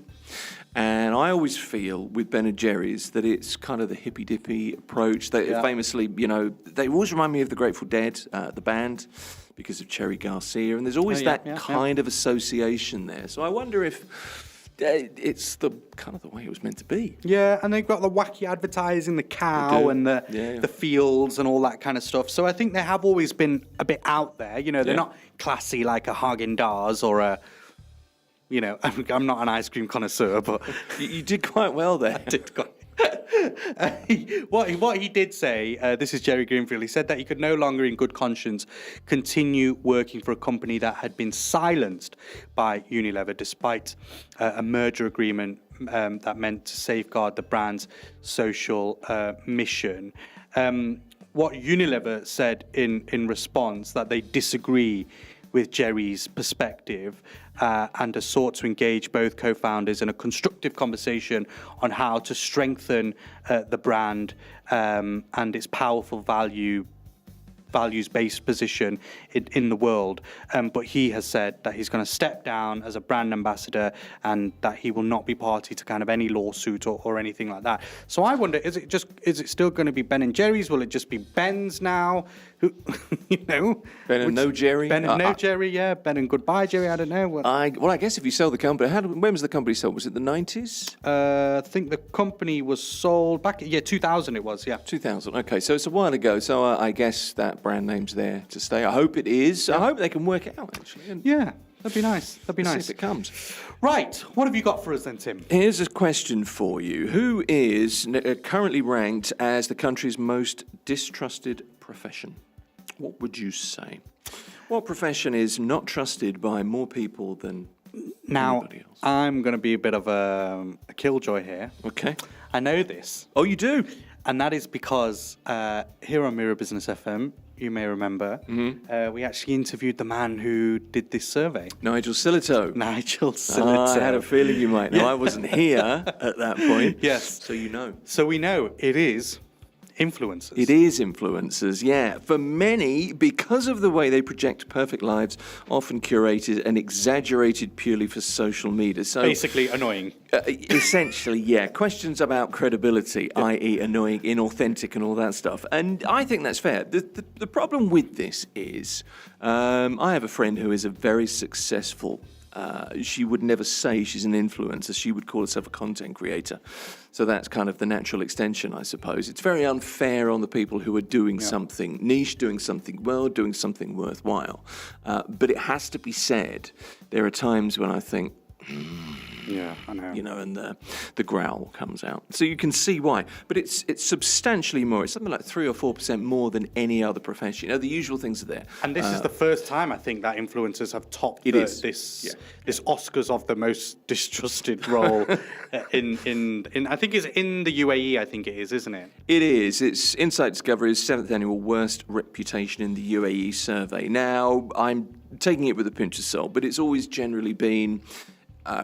And I always feel with Ben and Jerry's that it's kind of the hippy-dippy approach. They famously, they always remind me of the Grateful Dead, the band, because of Cherry Garcia. And there's always kind of association there. So I wonder if it's the kind of the way it was meant to be. Yeah, and they've got the wacky advertising, the cow and the fields and all that kind of stuff. So I think they have always been a bit out there. They're not classy like a Haagen-Dazs or a... I'm not an ice cream connoisseur, but you did quite well there. I did quite. What he did say, this is Jerry Greenfield, he said that he could no longer in good conscience continue working for a company that had been silenced by Unilever despite a merger agreement that meant to safeguard the brand's social mission. What Unilever said in response, that they disagree with Jerry's perspective and has sought to engage both co-founders in a constructive conversation on how to strengthen the brand and its powerful values-based position in the world. But he has said that he's going to step down as a brand ambassador and that he will not be party to kind of any lawsuit or anything like that. So I wonder, is it still going to be Ben and Jerry's? Will it just be Ben's now? Ben and no Jerry? Ben and no Jerry, yeah. Ben and goodbye Jerry, I don't know. Well, I guess if you sell the company, when was the company sold? Was it the 90s? I think the company was sold back, 2000 it was, yeah. 2000, okay, so it's a while ago. So I guess that brand name's there to stay. I hope it is. Yeah. I hope they can work it out, actually. Yeah, that'd be nice. Let's see if it comes. Right, what have you got for us then, Tim? Here's a question for you. Who is currently ranked as the country's most distrusted profession? What would you say? What profession is not trusted by more people than anybody else? I'm going to be a bit of a killjoy here. Okay. I know this. Oh, you do? And that is because here on Mira Business FM, you may remember, we actually interviewed the man who did this survey. Nigel Sillitoe. I had a feeling you might know. I wasn't here at that point. Yes. So you know. So we know it is influencers. It is influencers, yeah. For many, because of the way they project perfect lives, often curated and exaggerated purely for social media. So basically annoying. Essentially, yeah. Questions about credibility, i.e. annoying, inauthentic and all that stuff. And I think that's fair. The problem with this is I have a friend who is a very successful she would never say she's an influencer. She would call herself a content creator. So that's kind of the natural extension, I suppose. It's very unfair on the people who are doing something niche, doing something well, doing something worthwhile. But it has to be said, there are times when I think, yeah, I know. And the growl comes out. So you can see why. But it's substantially more. It's something like 3 or 4% more than any other profession. The usual things are there. And this is the first time, I think, that influencers have topped this Oscars of the most distrusted role in I think it's in the UAE, I think it is, isn't it? It is. It's Insight Discovery's 7th annual worst reputation in the UAE survey. Now, I'm taking it with a pinch of salt, but it's always generally been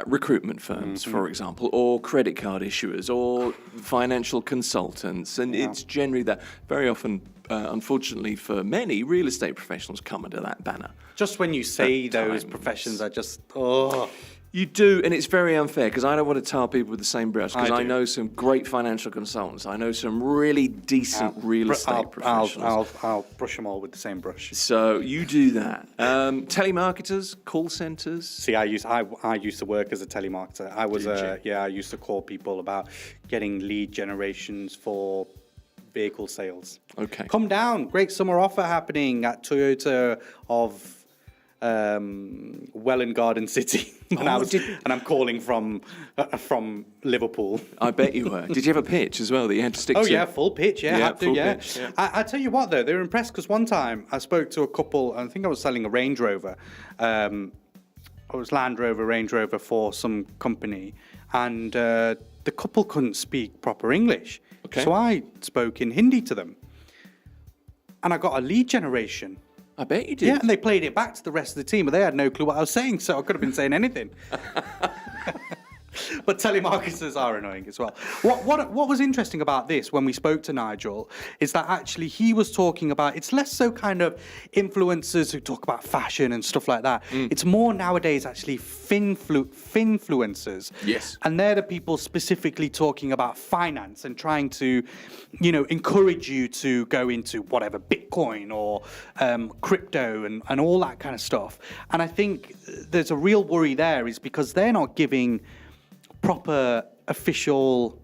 recruitment firms, for example, or credit card issuers, or financial consultants, and it's generally that. Very often, unfortunately for many, real estate professionals come under that banner. Just when you say those professions, I just, You do, and it's very unfair because I don't want to tar people with the same brush because I know some great financial consultants. I know some really decent real estate professionals. I'll brush them all with the same brush. So you do that. Telemarketers, call centers. See, I used to work as a telemarketer. I used to call people about getting lead generations for vehicle sales. Okay. Come down, great summer offer happening at Toyota of Welwyn Garden City, and I'm calling from Liverpool. I bet you were. Did you have a pitch as well that you had to stick to? Oh yeah, full pitch. Yeah, had to. Full Yeah. pitch, yeah. I tell you what though, they were impressed because one time I spoke to a couple. I think I was selling a Range Rover. It was Land Rover, Range Rover for some company, and the couple couldn't speak proper English. Okay. So I spoke in Hindi to them, and I got a lead generation. I bet you did. Yeah, and they played it back to the rest of the team, but they had no clue what I was saying, so I could have been saying anything. But telemarketers are annoying as well. What was interesting about this when we spoke to Nigel is that actually he was talking about, it's less so kind of influencers who talk about fashion and stuff like that. It's more nowadays actually finfluencers. Yes. And they're the people specifically talking about finance and trying to, encourage you to go into whatever, Bitcoin or crypto and all that kind of stuff. And I think there's a real worry there is because they're not giving proper official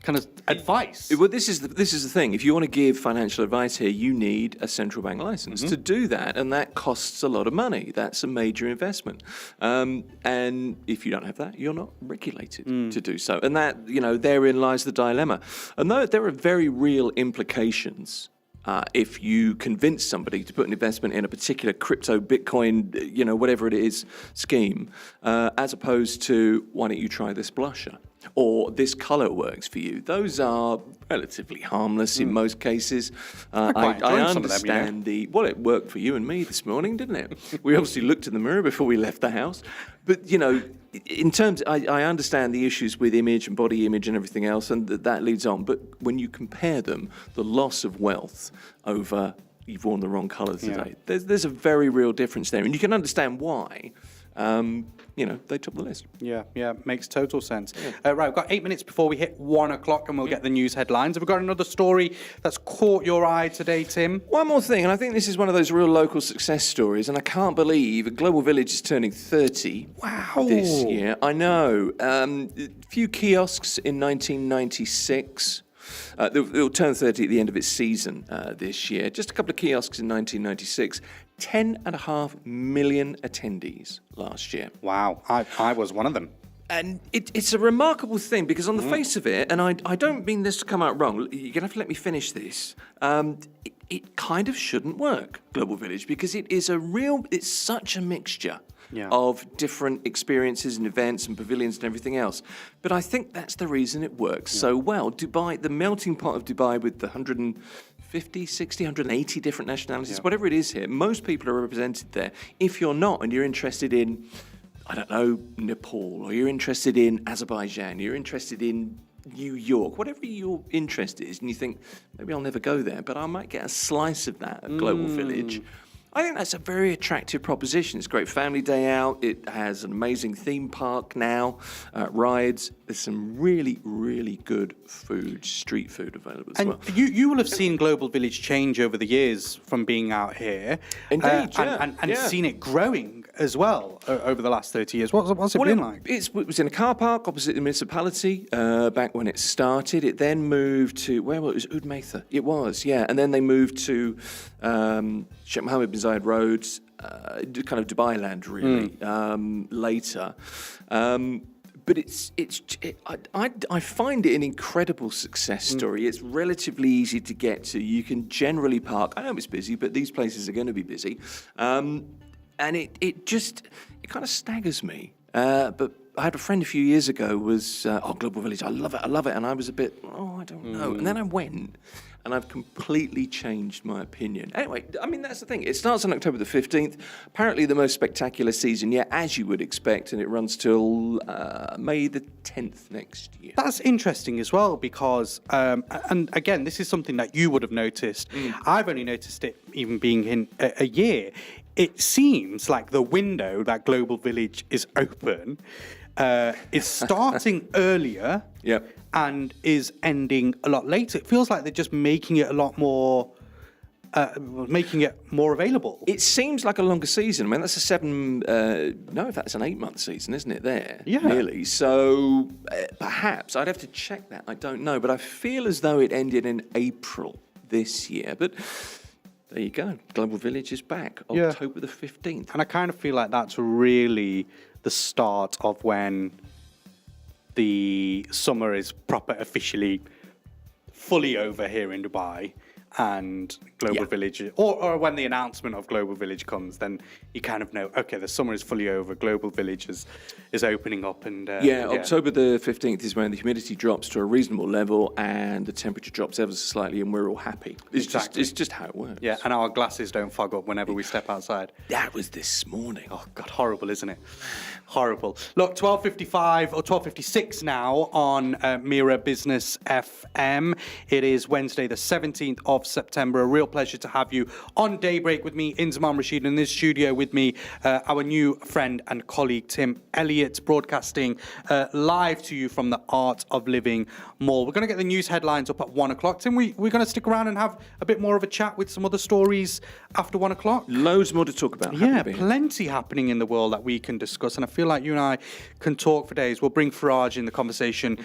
kind of advice. Well, this is the thing. If you want to give financial advice here, you need a central bank license to do that, and that costs a lot of money. That's a major investment, and if you don't have that, you're not regulated to do so. And that, therein lies the dilemma. And though there are very real implications. If you convince somebody to put an investment in a particular crypto, Bitcoin, whatever it is, scheme, as opposed to, why don't you try this blusher? Or this colour works for you. Those are relatively harmless in most cases. I understand well, it worked for you and me this morning, didn't it? We obviously looked in the mirror before we left the house. But, in terms, I understand the issues with image and body image and everything else, and that leads on. But when you compare them, the loss of wealth over you've worn the wrong colour today, there's a very real difference there. And you can understand why. They took the list. Yeah, makes total sense. Yeah. Right, we've got 8 minutes before we hit 1 o'clock and we'll get the news headlines. Have we got another story that's caught your eye today, Tim? One more thing, and I think this is one of those real local success stories, and I can't believe Global Village is turning 30 this year. I know. A few kiosks in 1996. It'll turn 30 at the end of its season this year. Just a couple of kiosks in 1996. 10.5 million attendees last year. Wow, I was one of them. And it's a remarkable thing because on the face of it, and I don't mean this to come out wrong, you're going to have to let me finish this, it kind of shouldn't work, Global Village, because it's such a mixture of different experiences and events and pavilions and everything else. But I think that's the reason it works so well. Dubai, the melting pot of Dubai with the 150, 60, 180 different nationalities, whatever it is here, most people are represented there. If you're not and you're interested in, I don't know, Nepal, or you're interested in Azerbaijan, you're interested in New York, whatever your interest is, and you think, maybe I'll never go there, but I might get a slice of that at Global Village. I think that's a very attractive proposition. It's a great family day out. It has an amazing theme park now, rides. There's some really, really good food, street food available as well. You will have seen Global Village change over the years from being out here. Indeed, and seen it growing as well over the last 30 years. What's it been like? It was in a car park opposite the municipality back when it started. It then moved to, where was it? It was Udmatha. It was, yeah. And then they moved to Sheikh Mohammed bin Zayed Road, kind of Dubai land, really, later. But I find it an incredible success story. It's relatively easy to get to. You can generally park. I know it's busy, but these places are going to be busy. And it kind of staggers me. But I had a friend a few years ago was, Global Village, I love it. And I was a bit, I don't know. And then I went. And I've completely changed my opinion. Anyway, I mean, that's the thing. It starts on October the 15th. Apparently the most spectacular season yet, as you would expect, and it runs till May the 10th next year. That's interesting as well because, and again, this is something that you would have noticed. I've only noticed it even being in a year. it seems like the window that Global Village is open is starting earlier and is ending a lot later. It feels like they're just making it a lot more, making it more available. It seems like a longer season. I mean, that's that's an 8-month season, isn't it, there? Yeah. Nearly. So perhaps, I'd have to check that, I don't know, but I feel as though it ended in April this year. But there you go. Global Village is back, October the 15th. And I kind of feel like that's really the start of when the summer is officially fully over here in Dubai. And Global Village, or when the announcement of Global Village comes, then you kind of know, okay, the summer is fully over, Global Village is opening up. And October the 15th is when the humidity drops to a reasonable level and the temperature drops ever so slightly, and we're all happy. It's just how it works. Yeah, and our glasses don't fog up whenever we step outside. That was this morning. Oh, God, horrible, isn't it? Horrible. Look, 12:55 or 12:56 now on Mira Business FM. It is Wednesday, the 17th of September. A real pleasure to have you on Daybreak with me, Inzamam Rashid, in this studio with me, our new friend and colleague, Tim Elliott, broadcasting live to you from the Art of Living Mall. We're going to get the news headlines up at 1 o'clock. Tim, we're going to stick around and have a bit more of a chat with some other stories after 1 o'clock. Loads more to talk about. Yeah, plenty happening in the world that we can discuss. And I feel like you and I can talk for days. We'll bring Faraj in the conversation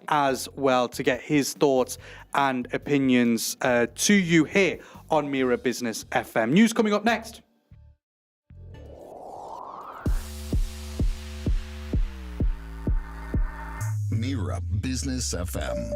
as well to get his thoughts and opinions to you here on Mira Business FM. News coming up next. Mira Business FM.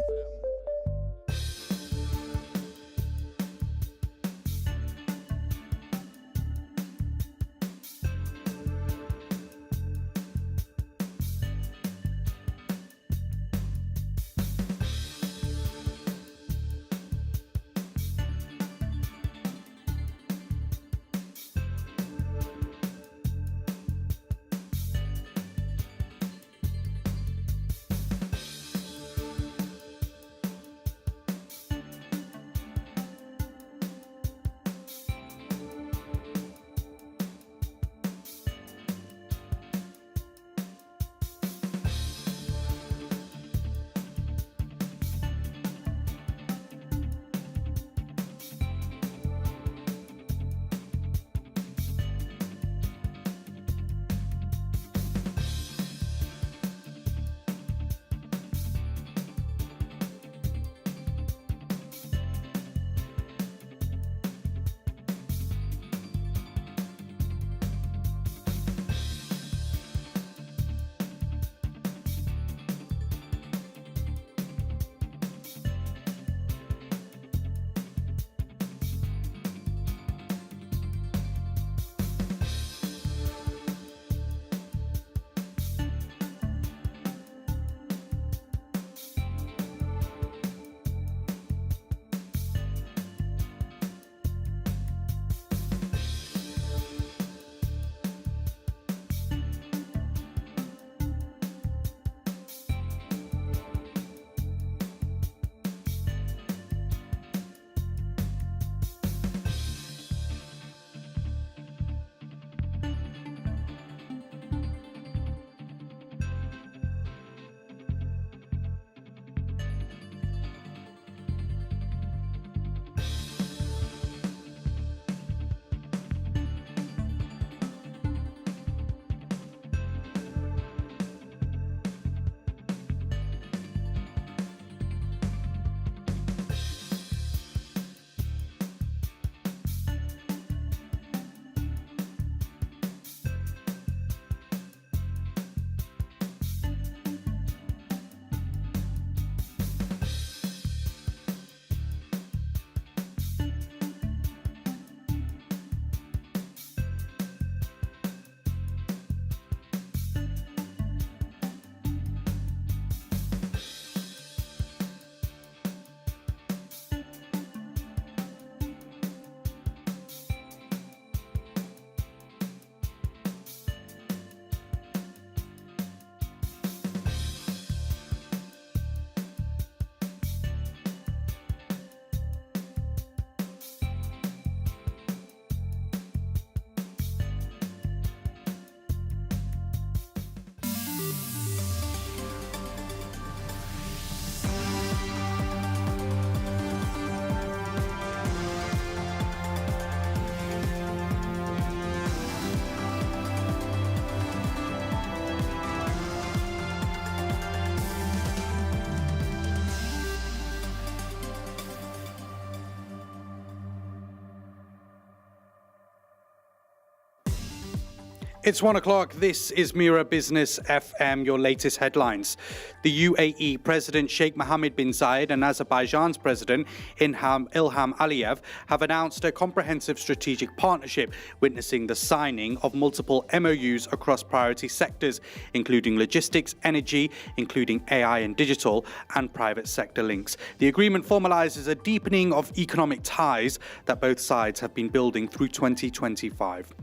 It's 1 o'clock. This is Mira Business FM, your latest headlines. The UAE President Sheikh Mohammed bin Zayed and Azerbaijan's President Ilham Aliyev have announced a comprehensive strategic partnership, witnessing the signing of multiple MOUs across priority sectors, including logistics, energy, including AI and digital, and private sector links. The agreement formalizes a deepening of economic ties that both sides have been building through 2025.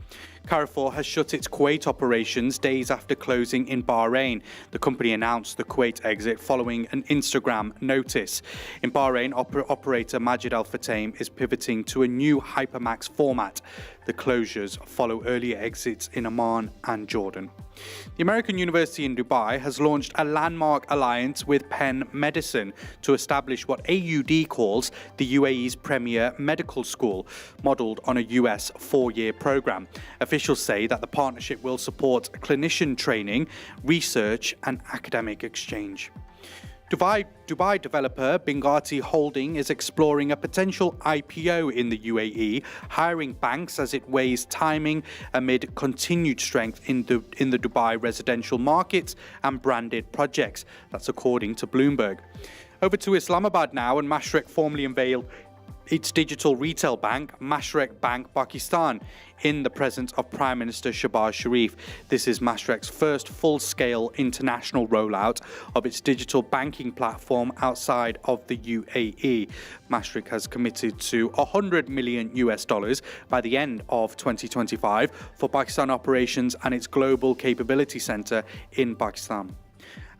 Carrefour has shut its Kuwait operations days after closing in Bahrain. The company announced the Kuwait exit following an Instagram notice. In Bahrain, operator Majid Al Futtaim is pivoting to a new Hypermax format. The closures follow earlier exits in Oman and Jordan. The American University in Dubai has launched a landmark alliance with Penn Medicine to establish what AUD calls the UAE's premier medical school, modelled on a US 4-year program. Officials say that the partnership will support clinician training, research and academic exchange. Dubai developer Bingati Holding is exploring a potential IPO in the UAE, hiring banks as it weighs timing amid continued strength in the Dubai residential markets and branded projects. That's according to Bloomberg. Over to Islamabad now, and Mashreq formally unveiled its digital retail bank, Mashreq Bank Pakistan, in the presence of Prime Minister Shehbaz Sharif. This is Mashreq's first full-scale international rollout of its digital banking platform outside of the UAE. Mashreq has committed to $100 million by the end of 2025 for Pakistan operations and its global capability center in Pakistan.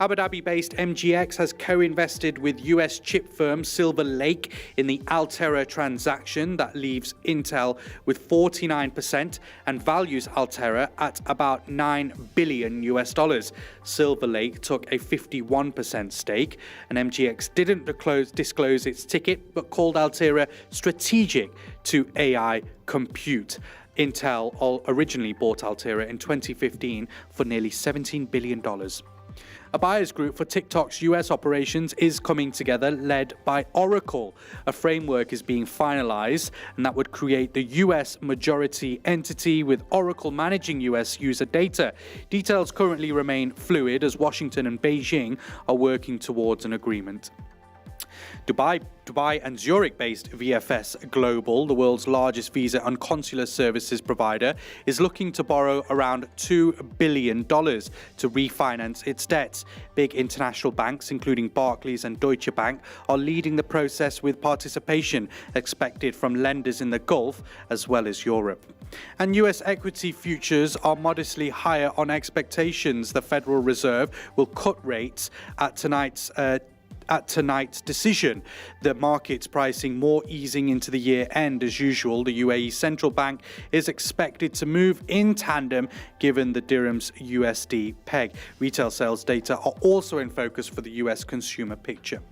Abu Dhabi-based MGX has co-invested with US chip firm Silver Lake in the Altera transaction that leaves Intel with 49% and values Altera at about $9 billion. Silver Lake took a 51% stake, and MGX didn't disclose its ticket but called Altera strategic to AI compute. Intel originally bought Altera in 2015 for nearly $17 billion. A buyers group for TikTok's US operations is coming together, led by Oracle. A framework is being finalized, and that would create the US majority entity with Oracle managing US user data. Details currently remain fluid as Washington and Beijing are working towards an agreement. Dubai and Zurich-based VFS Global, the world's largest visa and consular services provider, is looking to borrow around $2 billion to refinance its debts. Big international banks, including Barclays and Deutsche Bank, are leading the process, with participation expected from lenders in the Gulf as well as Europe. And US equity futures are modestly higher on expectations. The Federal Reserve will cut rates at tonight's decision. The market's pricing more easing into the year end as usual. The UAE central bank is expected to move in tandem given the dirham's USD peg. Retail sales data are also in focus for the US consumer picture.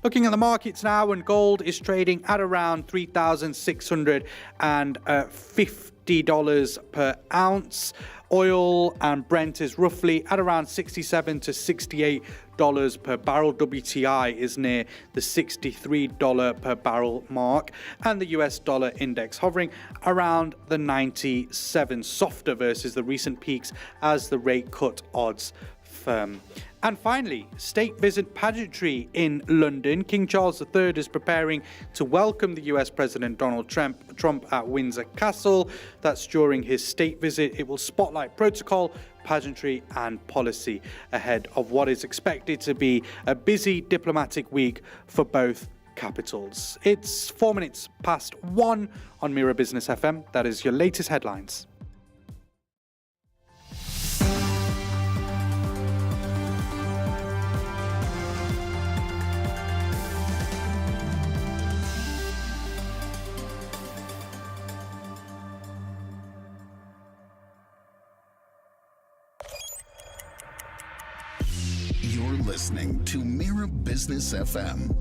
Looking at the markets now, and gold is trading at around $3,650 per ounce. Oil and Brent is roughly at around $67 to $68 per barrel. WTI is near the $63 per barrel mark, and the US dollar index hovering around the 97, softer versus the recent peaks as the rate cut odds firm. And finally, state visit pageantry in London. King Charles III is preparing to welcome the US President Donald Trump at Windsor Castle. That's during his state visit. It will spotlight protocol, pageantry and policy ahead of what is expected to be a busy diplomatic week for both capitals. It's 4 minutes past 1 on Mira Business FM. That is your latest headlines. You're listening to Mira Business FM.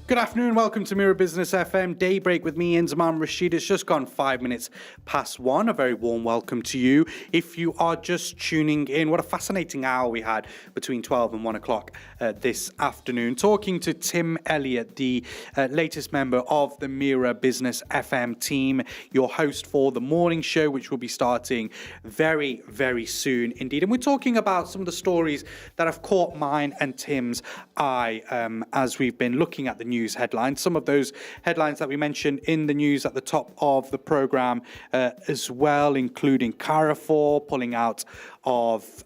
Good afternoon, welcome to Mira Business FM Daybreak with me, Inzamam Rashid. It's just gone 5 minutes past 1. A very warm welcome to you. If you are just tuning in, what a fascinating hour we had between 12 and 1 o'clock this afternoon. Talking to Tim Elliott, the latest member of the Mira Business FM team, your host for the morning show, which will be starting very, very soon indeed. And we're talking about some of the stories that have caught mine and Tim's eye as we've been looking at the news headlines. Some of those headlines that we mentioned in the news at the top of the program as well, including Carrefour pulling out of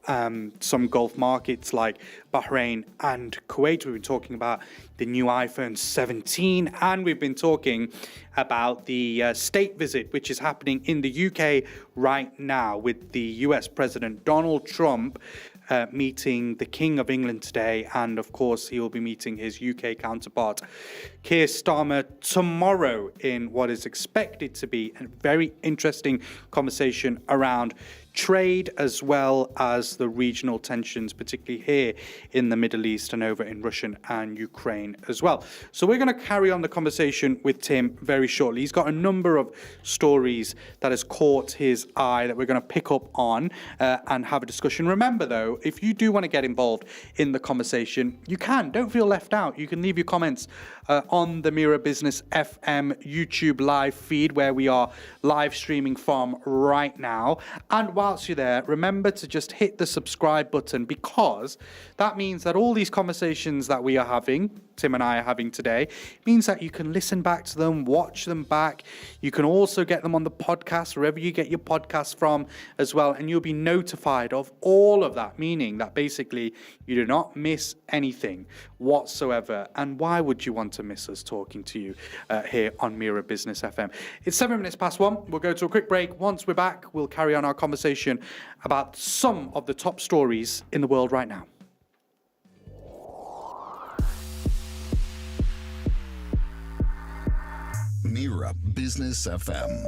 some Gulf markets like Bahrain and Kuwait. We've been talking about the new iPhone 17, and we've been talking about the state visit which is happening in the UK right now with the US President Donald Trump meeting the King of England today, and of course he will be meeting his UK counterpart Keir Starmer tomorrow in what is expected to be a very interesting conversation around trade as well as the regional tensions, particularly here in the Middle East and over in Russia and Ukraine as well. So we're going to carry on the conversation with Tim very shortly. He's got a number of stories that has caught his eye that we're going to pick up on and have a discussion. Remember though, if you do want to get involved in the conversation, you can. Don't feel left out. You can leave your comments on the Mira Business FM YouTube live feed where we are live streaming from right now. And whilst you're there, remember to just hit the subscribe button, because that means that all these conversations that we are having, Tim and I are having today, means that you can listen back to them, watch them back. You can also get them on the podcast, wherever you get your podcasts from as well, and you'll be notified of all of that, meaning that basically you do not miss anything whatsoever. And why would you want to miss us talking to you here on Mira Business FM? It's 7 minutes past 1. We'll go to a quick break. Once we're back, we'll carry on our conversation about some of the top stories in the world right now. Mira Business FM.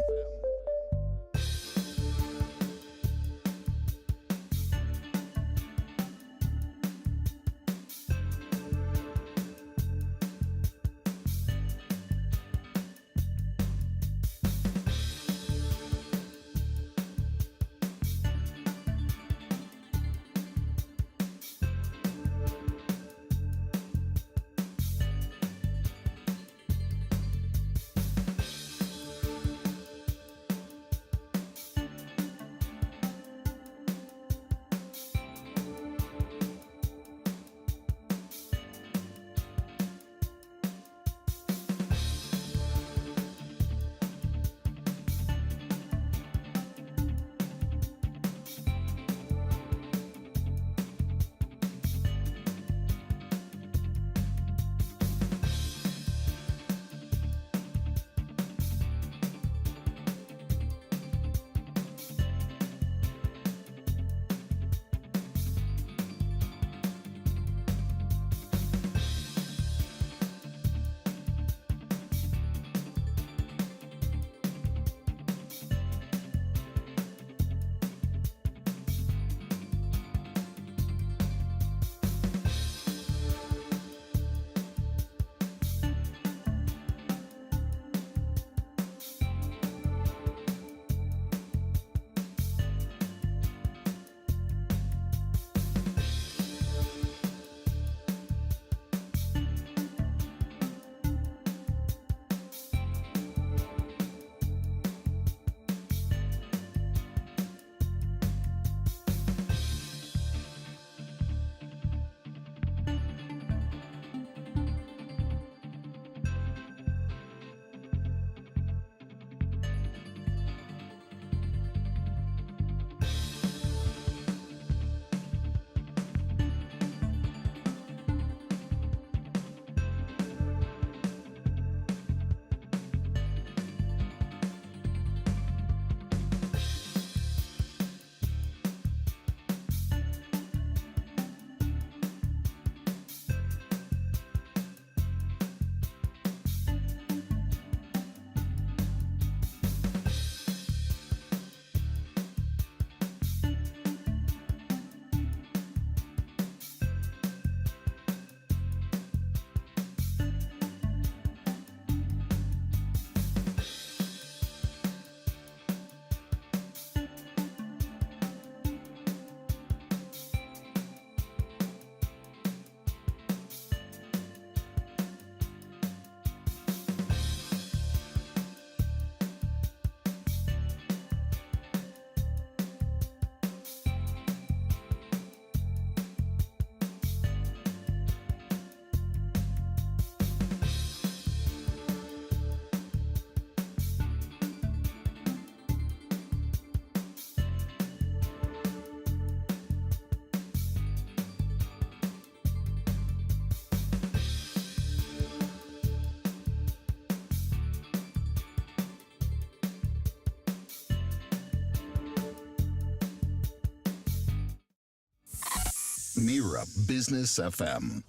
Mira Business FM.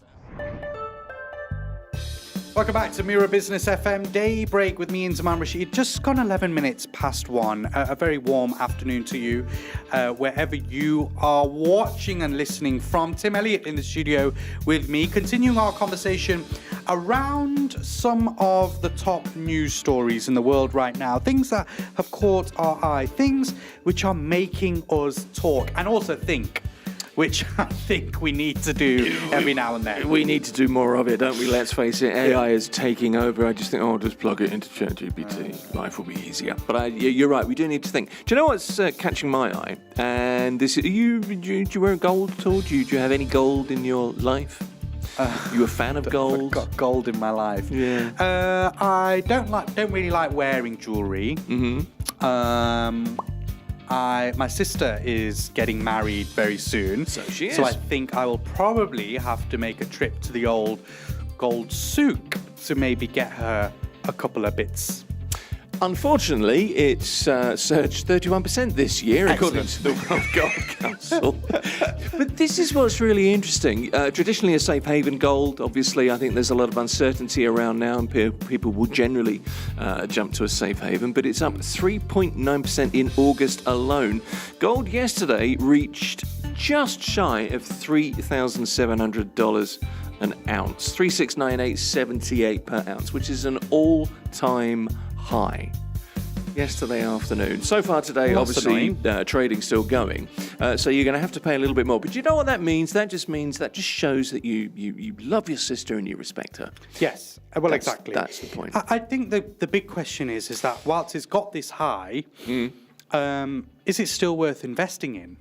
Welcome back to Mira Business FM Daybreak with me and Zaman Rashid. Just gone 11 minutes past 1. A very warm afternoon to you, wherever you are watching and listening from. Tim Elliott in the studio with me, continuing our conversation around some of the top news stories in the world right now. Things that have caught our eye, things which are making us talk and also think, which I think we need to do every now and then. We need to do more of it, don't we? Let's face it, AI is taking over. I just think, I'll just plug it into ChatGPT. Life will be easier. But you're right, we do need to think. Do you know what's catching my eye? And this, do you wear gold at all? Do you have any gold in your life? You a fan of gold? I've got gold in my life. Yeah. I don't really like wearing jewelry. My sister is getting married very soon. So she is. So I think I will probably have to make a trip to the old gold souk to maybe get her a couple of bits. Unfortunately, it's surged 31% this year, according Excellent. to the World Gold Council. But this is what's really interesting. Traditionally, a safe haven, gold. Obviously, I think there's a lot of uncertainty around now, and people will generally jump to a safe haven. But it's up 3.9% in August alone. Gold yesterday reached just shy of $3,700 an ounce, 3,698.78 per ounce, which is an all-time high yesterday afternoon. So far today, obviously, trading still going. So you're going to have to pay a little bit more. But you know what that means? That just shows that you love your sister and you respect her. Yes, well, exactly. That's the point. I think the big question is that whilst it's got this high, is it still worth investing in?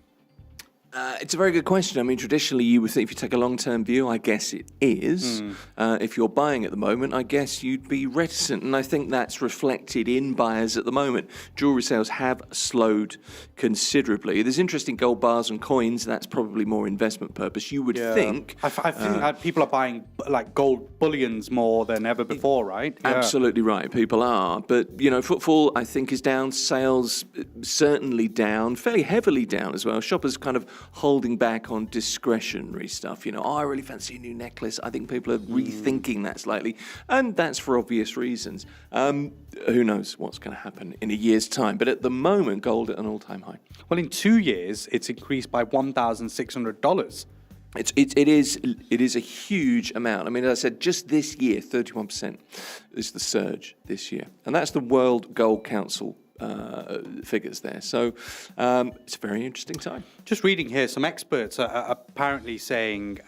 It's a very good question. I mean, traditionally, you would think if you take a long-term view, I guess it is. If you're buying at the moment, I guess you'd be reticent. And I think that's reflected in buyers at the moment. Jewelry sales have slowed considerably. There's interesting gold bars and coins. That's probably more investment purpose. You would think. I think that people are buying like gold bullions more than ever before, right? Yeah. Absolutely right. People are. But, footfall, I think, is down. Sales certainly down. Fairly heavily down as well. Shoppers kind of holding back on discretionary stuff. I really fancy a new necklace. I think people are rethinking that slightly, and that's for obvious reasons. Who knows what's going to happen in a year's time? But at the moment, gold at an all-time high. Well, in 2 years, it's increased by $1,600. It is a huge amount. I mean, as I said, just this year, 31% is the surge this year, and that's the World Gold Council figures there. So it's a very interesting time. Just reading here, some experts are apparently saying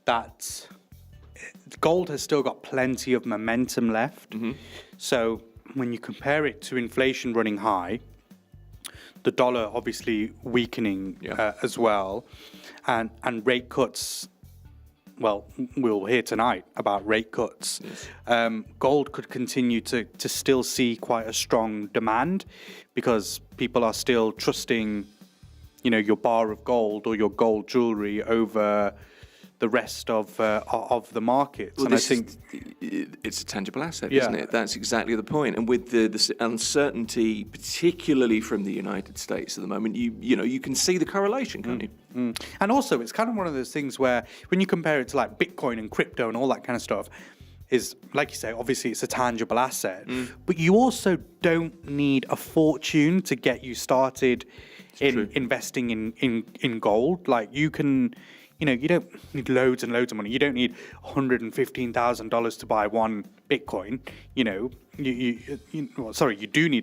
that gold has still got plenty of momentum left. So when you compare it to inflation running high, the dollar obviously weakening as well, and rate cuts. Well, we'll hear tonight about rate cuts. Yes. Gold could continue to still see quite a strong demand because people are still trusting, your bar of gold or your gold jewelry over the rest of the market. Well, and I think it's a tangible asset, isn't it? That's exactly the point. And with the uncertainty, particularly from the United States at the moment, you can see the correlation, can't you? And also, it's kind of one of those things where when you compare it to like Bitcoin and crypto and all that kind of stuff, is like you say, obviously it's a tangible asset, but you also don't need a fortune to get you started in investing in gold. Like you can. You don't need loads and loads of money. You don't need $115,000 to buy one Bitcoin. You do need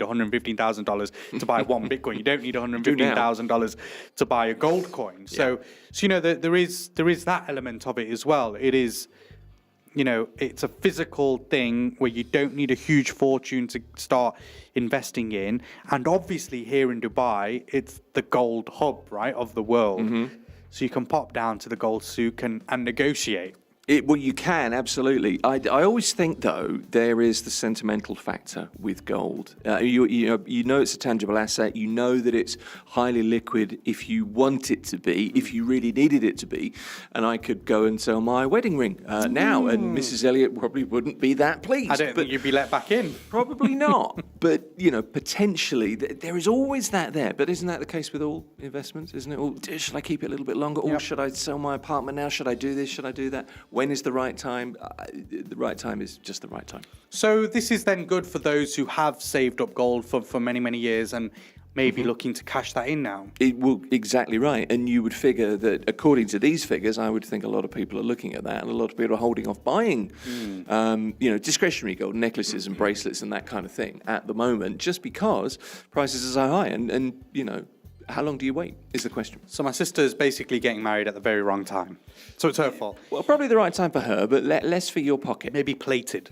$115,000 to buy one Bitcoin. You don't need $115,000 to buy a gold coin. So there is that element of it as well. It is, it's a physical thing where you don't need a huge fortune to start investing in. And obviously here in Dubai, it's the gold hub, right, of the world. So you can pop down to the gold souk and negotiate. Well, you can, absolutely. I always think, though, there is the sentimental factor with gold. You know it's a tangible asset. You know that it's highly liquid if you want it to be, if you really needed it to be. And I could go and sell my wedding ring now, and Mrs. Elliott probably wouldn't be that pleased. I don't think you'd be let back in. Probably not. But, potentially, there is always that there. But isn't that the case with all investments, isn't it? Or should I keep it a little bit longer? Or should I sell my apartment now? Should I do this? Should I do that? When is the right time? The right time is just the right time. So this is then good for those who have saved up gold for many, many years and maybe looking to cash that in now. Exactly right. And you would figure that according to these figures, I would think a lot of people are looking at that, and a lot of people are holding off buying, discretionary gold, necklaces and bracelets and that kind of thing at the moment, just because prices are so high. And how long do you wait is the question. So my sister's basically getting married at the very wrong time. So it's her fault. Well, probably the right time for her, but less for your pocket. Maybe plated.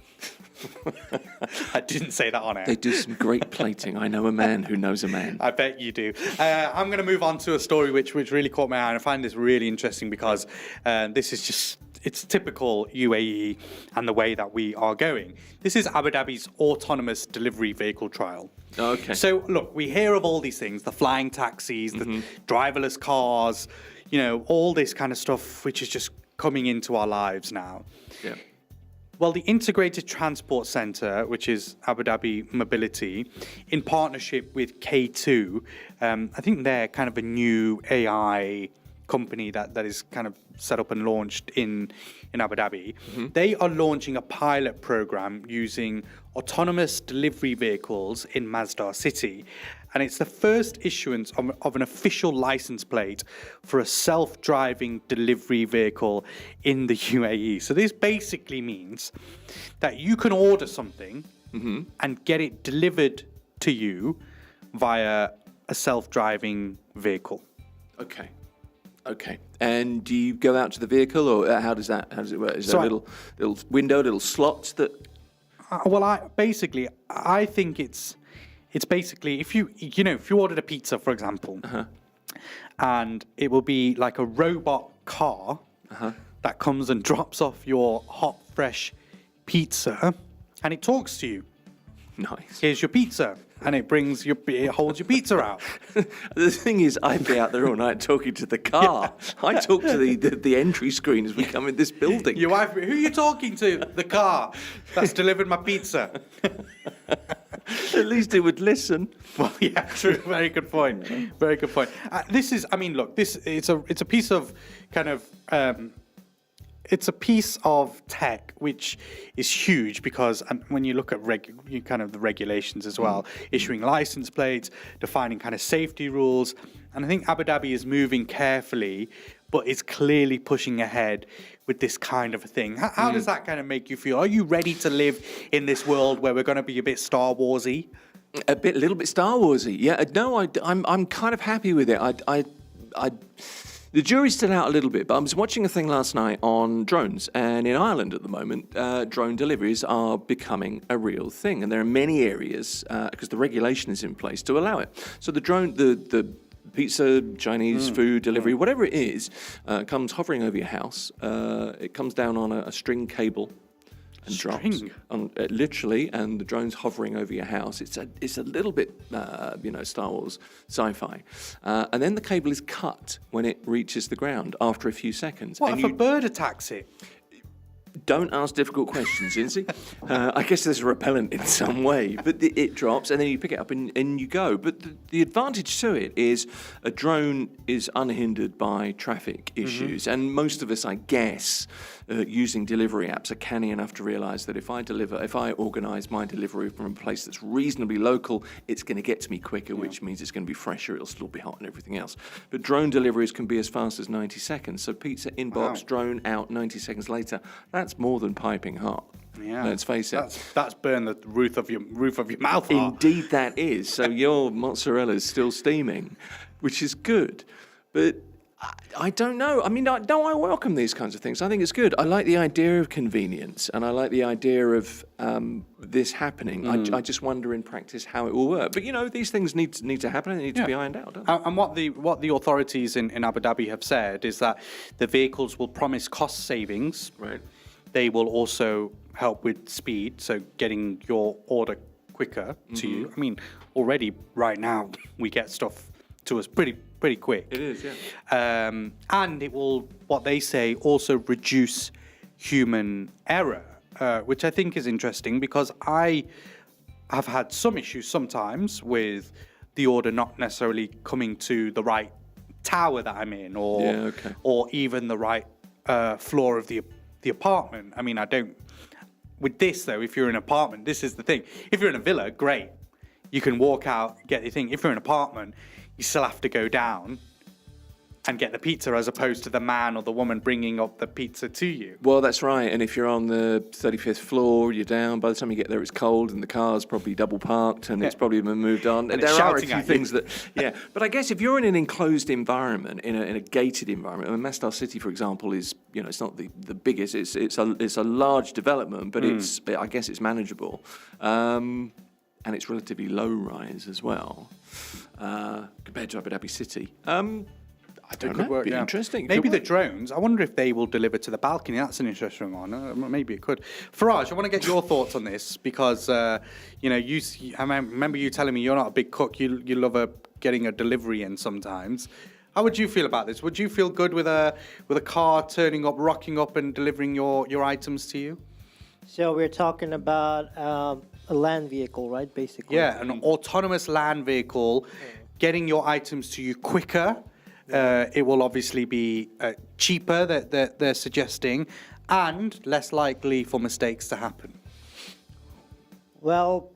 I didn't say that on air. They do some great plating. I know a man who knows a man. I bet you do. I'm going to move on to a story which really caught my eye, and I find this really interesting because this is just, it's typical UAE and the way that we are going. This is Abu Dhabi's autonomous delivery vehicle trial. Okay. So, look, we hear of all these things, the flying taxis, the driverless cars, all this kind of stuff which is just coming into our lives now. Yeah. Well, the Integrated Transport Centre, which is Abu Dhabi Mobility, in partnership with K2, I think they're kind of a new AI company that is kind of set up and launched in Abu Dhabi. They are launching a pilot program using autonomous delivery vehicles in Masdar City. And it's the first issuance of an official license plate for a self-driving delivery vehicle in the UAE. So this basically means that you can order something and get it delivered to you via a self-driving vehicle. Okay. And do you go out to the vehicle, or how does it work? Is there a little window, little slots that? I think it's basically if you ordered a pizza, for example, and it will be like a robot car that comes and drops off your hot, fresh pizza, and it talks to you. Nice. Here's your pizza. And it holds your pizza out. The thing is, I'd be out there all night talking to the car. I talk to the entry screen as we come in this building. Your wife, who are you talking to? The car that's delivered my pizza. At least it would listen. Well, yeah, true. Very good point. Very good point. It's a piece of kind of. It's a piece of tech which is huge because when you look at the regulations as well, issuing license plates, defining kind of safety rules, and I think Abu Dhabi is moving carefully, but is clearly pushing ahead with this kind of a thing. How does that kind of make you feel? Are you ready to live in this world where we're going to be a bit Star Warsy? A little bit Star Warsy. Yeah. No, I'm kind of happy with it. The jury's still out a little bit, but I was watching a thing last night on drones, and in Ireland at the moment, drone deliveries are becoming a real thing, and there are many areas because the regulation is in place to allow it. So the drone, the pizza, Chinese food delivery, whatever it is, comes hovering over your house. It comes down on a string cable. And drops literally, and the drone's hovering over your house. It's a little bit, Star Wars sci-fi, and then the cable is cut when it reaches the ground after a few seconds. What if a bird attacks it? Don't ask difficult questions, Incy. I guess there's a repellent in some way, but it drops and then you pick it up and you go. But the advantage to it is a drone is unhindered by traffic issues. And most of us, I guess, using delivery apps are canny enough to realise that if I organise my delivery from a place that's reasonably local, it's going to get to me quicker, which means it's going to be fresher, it'll still be hot and everything else. But drone deliveries can be as fast as 90 seconds. So pizza inbox, drone out 90 seconds later. That's more than piping hot. Yeah, let's face it. That's burned the roof of your mouth. Indeed, that is. So your mozzarella is still steaming, which is good. But I don't know. I mean, I welcome these kinds of things. I think it's good. I like the idea of convenience, and I like the idea of this happening. I just wonder in practice how it will work. But these things need to happen, and they need to be ironed out. Don't they? And what the authorities in Abu Dhabi have said is that the vehicles will promise cost savings. Right. They will also help with speed, so getting your order quicker to you. I mean, already right now we get stuff to us pretty quick. It is, yeah. And it will, what they say, also reduce human error, which I think is interesting because I have had some issues sometimes with the order not necessarily coming to the right tower that I'm in, or even the right floor of the apartment. I mean, I don't. With this though, if you're in an apartment, this is the thing. If you're in a villa, great, you can walk out, get your thing. If you're in an apartment, you still have to go down and get the pizza as opposed to the man or the woman bringing up the pizza to you. Well, that's right. And if you're on the 35th floor, you're down. By the time you get there, it's cold and the car's probably double parked and it's probably been moved on. And there it's are a shouting few at things you. that, But I guess if you're in an enclosed environment, in a gated environment, I mean, Masdar City, for example, is, it's not the biggest. It's a large development, but I guess it's manageable. And it's relatively low rise as well, compared to Abu Dhabi City. I don't know. Work, Be interesting. Maybe the drones. I wonder if they will deliver to the balcony. That's an interesting one. Maybe it could. Faraj, I want to get your thoughts on this because I remember you telling me you're not a big cook. You love getting a delivery in sometimes. How would you feel about this? Would you feel good with a car turning up, rocking up, and delivering your items to you? So we're talking about a land vehicle, right? Basically. Yeah, an autonomous land vehicle getting your items to you quicker. It will obviously be cheaper, that they're suggesting, and less likely for mistakes to happen. Well,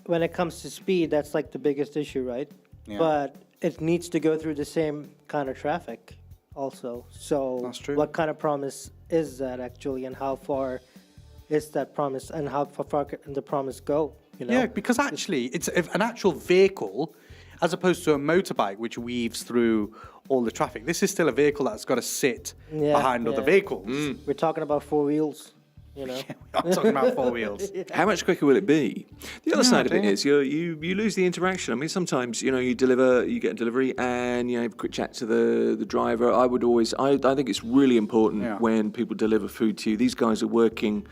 when it comes to speed, that's like the biggest issue, right? Yeah. But it needs to go through the same kind of traffic also. So That's true. what kind of promise is that actually, and how far is that promise, and how far can the promise go? Yeah, because actually, it's an actual vehicle, as opposed to a motorbike which weaves through all the traffic. This is still a vehicle that's got to sit behind other vehicles. We're talking about four wheels. I'm talking about four wheels. How much quicker will it be? The other side of it is you lose the interaction. I mean, sometimes you get a delivery and you have a quick chat to the driver. I think it's really important when people deliver food to you. These guys are working,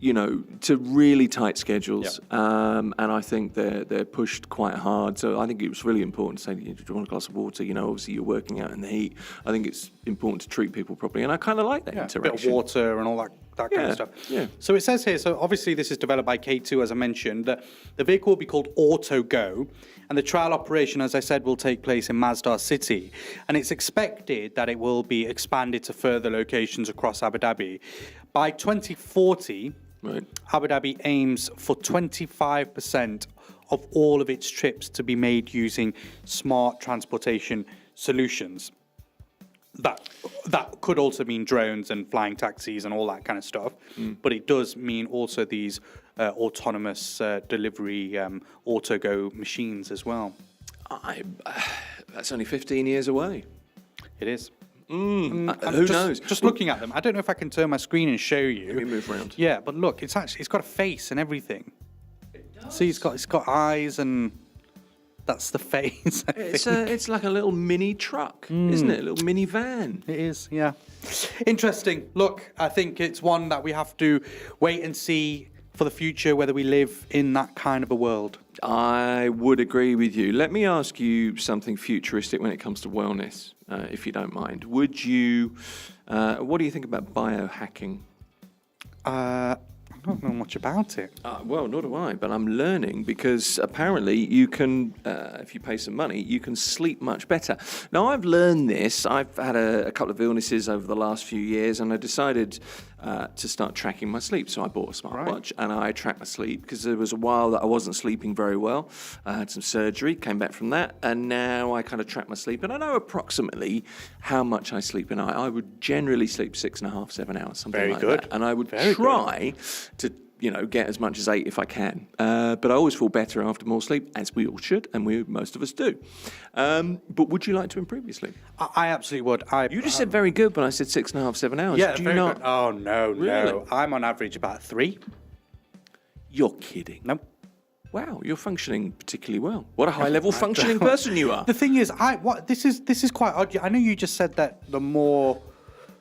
to really tight schedules, and I think they're pushed quite hard. So I think it was really important to say, do you want a glass of water? Obviously you're working out in the heat. I think it's important to treat people properly, and I kind of like that interaction. A bit of water and all that kind of stuff. Yeah. So it says here, so obviously this is developed by K2, as I mentioned. The vehicle will be called AutoGo, and the trial operation, as I said, will take place in Masdar City. And it's expected that it will be expanded to further locations across Abu Dhabi. By 2040, Right. Abu Dhabi aims for 25% of all of its trips to be made using smart transportation solutions. That could also mean drones and flying taxis and all that kind of stuff, but it does mean also these autonomous delivery AutoGo machines as well. That's only 15 years away. It is. Who knows? Just looking at them, I don't know if I can turn my screen and show you. Let me move around. Yeah, but look, it's got a face and everything. See, it's got eyes, and that's the face. It's like a little mini truck, isn't it? A little mini van. It is, yeah. Interesting. Look, I think it's one that we have to wait and see for the future, whether we live in that kind of a world. I would agree with you. Let me ask you something futuristic when it comes to wellness, if you don't mind. Would you? What do you think about biohacking? I don't know much about it. Well, nor do I, but I'm learning because apparently you can, if you pay some money, you can sleep much better. Now, I've learned this. I've had a couple of illnesses over the last few years, and I decided to start tracking my sleep. So I bought a smartwatch, and I track my sleep because there was a while that I wasn't sleeping very well. I had some surgery, came back from that, and now I kind of track my sleep, and I know approximately how much I sleep a night. I would generally sleep 6.5, 7 hours, something Very like good. that. And I would Very try to get as much as 8 if I can. But I always feel better after more sleep, as we all should, and most of us do. But would you like to improve your sleep? I absolutely would. You just said very good when I said 6.5, 7 hours. Yeah, do you very not? good. Oh, no, Really? no. I'm on average about 3. You're kidding. No. Wow, you're functioning particularly well. What a high-level functioning person you are. The thing is, this is quite odd. I know you just said that the more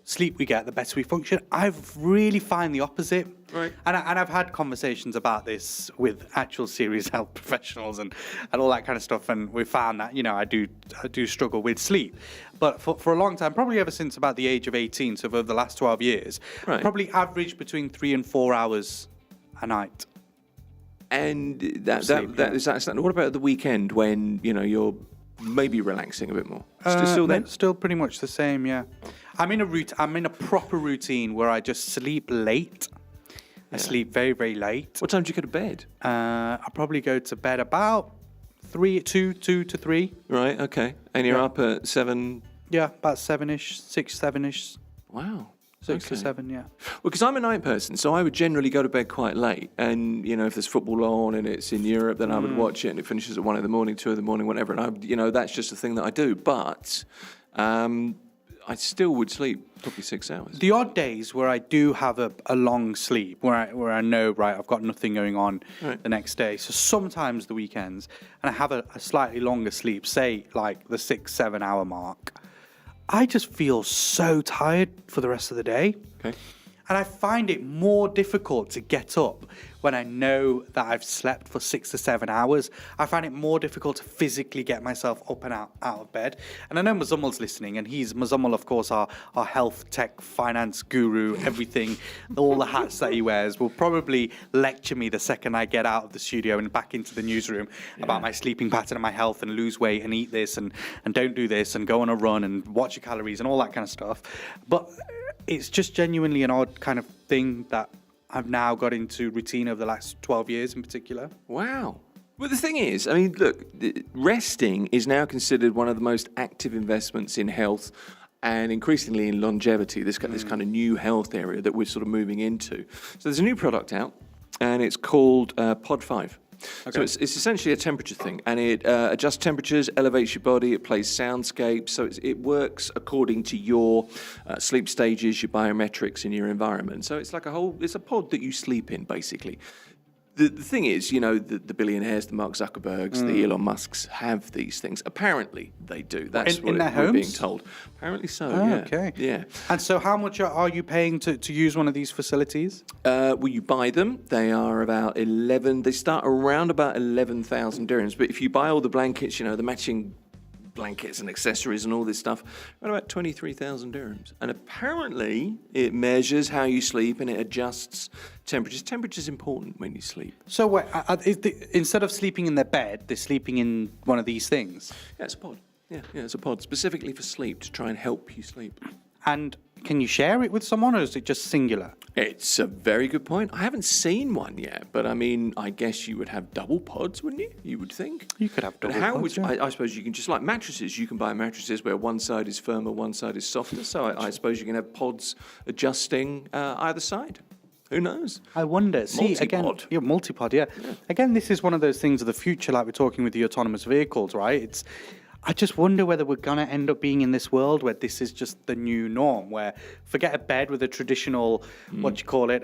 sleep we get, the better we function. I really find the opposite. Right. And I've had conversations about this with actual serious health professionals and all that kind of stuff, and we found that I do struggle with sleep. But for a long time, probably ever since about the age of 18, so over the last 12 years, Right. probably average between 3 and 4 hours a night. And Sleep, is that what about the weekend when you're maybe relaxing a bit more? Still No, then? still pretty much the same. Yeah, I'm in a proper routine where I just sleep late. I sleep very, very late. What time do you go to bed? I probably go to bed about 2 to 3. Right. Okay. And you're up at 7. Yeah, about 7ish, 6, 7ish, Wow. 6 to Okay. 7. Yeah. Well, because I'm a night person, so I would generally go to bed quite late. And, if there's football on and it's in Europe, then I would watch it and it finishes at 1 in the morning, 2 in the morning, whatever. And, that's just a thing that I do. But I still would sleep probably 6 hours. The odd days where I do have a long sleep, where I know, right, I've got nothing going on Right. the next day. So sometimes the weekends, and I have a slightly longer sleep, say like the 6, 7 hour mark, I just feel so tired for the rest of the day. Okay. And I find it more difficult to get up when I know that I've slept for 6 to 7 hours. I find it more difficult to physically get myself up and out of bed. And I know Muzammal's listening, and Muzammal, of course, our health, tech, finance guru, everything, all the hats that he wears, will probably lecture me the second I get out of the studio and back into the newsroom about my sleeping pattern and my health, and lose weight and eat this and don't do this and go on a run and watch your calories and all that kind of stuff. But it's just genuinely an odd kind of thing that I've now got into routine over the last 12 years in particular. Wow. Well, the thing is, look, resting is now considered one of the most active investments in health and increasingly in longevity, this kind of new health area that we're sort of moving into. So there's a new product out, and it's called Pod 5. Okay. So it's essentially a temperature thing, and it adjusts temperatures, elevates your body, it plays soundscapes, so it works according to your sleep stages, your biometrics, and your environment. So it's like it's a pod that you sleep in, basically. The thing is, the billionaires, the Mark Zuckerbergs, the Elon Musks have these things. Apparently, they do. That's in what their we're being homes? told. Apparently so, Oh, yeah. okay. Yeah. And so how much are you paying to use one of these facilities? Well, you buy them. They are about 11. They start around about 11,000 dirhams. But if you buy all the blankets, the matching blankets and accessories and all this stuff, around about 23,000 dirhams. And apparently, it measures how you sleep and it adjusts temperatures. Temperature's important when you sleep. So wait, instead of sleeping in their bed, they're sleeping in one of these things? Yeah, it's a pod. Yeah, it's a pod specifically for sleep, to try and help you sleep. And can you share it with someone, or is it just singular? It's a very good point. I haven't seen one yet, but I guess you would have double pods, wouldn't you? You would think. You could have double But how pods, would yeah. I suppose you can just like mattresses. You can buy mattresses where one side is firmer, one side is softer. So I suppose you can have pods adjusting either side. Who knows? I wonder. See, again, Multi-pod. yeah, multi-pod, yeah. Again, this is one of those things of the future, like we're talking with the autonomous vehicles, right? I just wonder whether we're gonna end up being in this world where this is just the new norm. Where forget a bed with a traditional, what do you call it,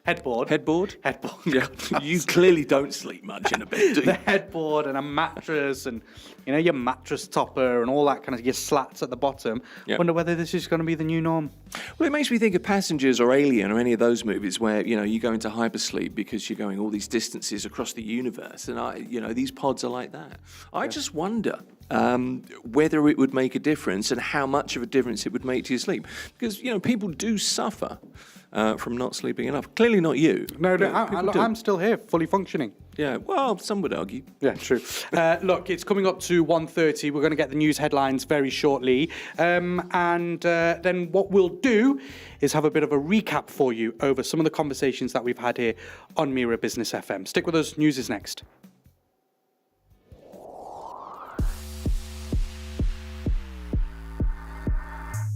headboard. Headboard? Headboard. Yeah. You clearly don't sleep much in a bed, do you? The headboard and a mattress and your mattress topper and all that kind of your slats at the bottom. Yep. Wonder whether this is going to be the new norm. Well, it makes me think of Passengers or Alien or any of those movies where, you go into hypersleep because you're going all these distances across the universe. And, these pods are like that. I just wonder whether it would make a difference and how much of a difference it would make to your sleep. Because, people do suffer from not sleeping enough. Clearly not you. No, People do. I'm still here, fully functioning. Yeah, well, some would argue. Yeah, true. Look, it's coming up to 1:30. We're going to get the news headlines very shortly. And then what we'll do is have a bit of a recap for you over some of the conversations that we've had here on Mira Business FM. Stick with us. News is next.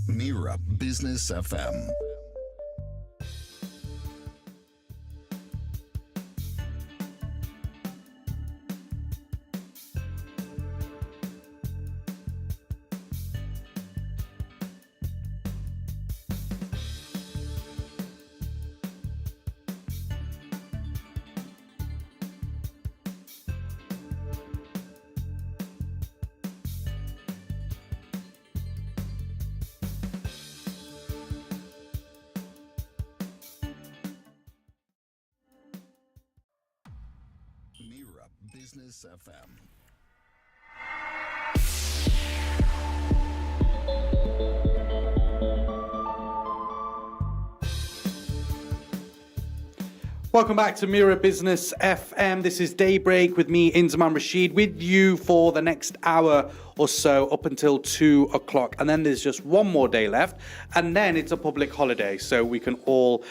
Mira Business FM. Mira Business FM. Welcome back to Mira Business FM. This is Daybreak with me, Inzamam Rashid, with you for the next hour or so up until 2 o'clock. And then there's just one more day left. And then it's a public holiday, so we can all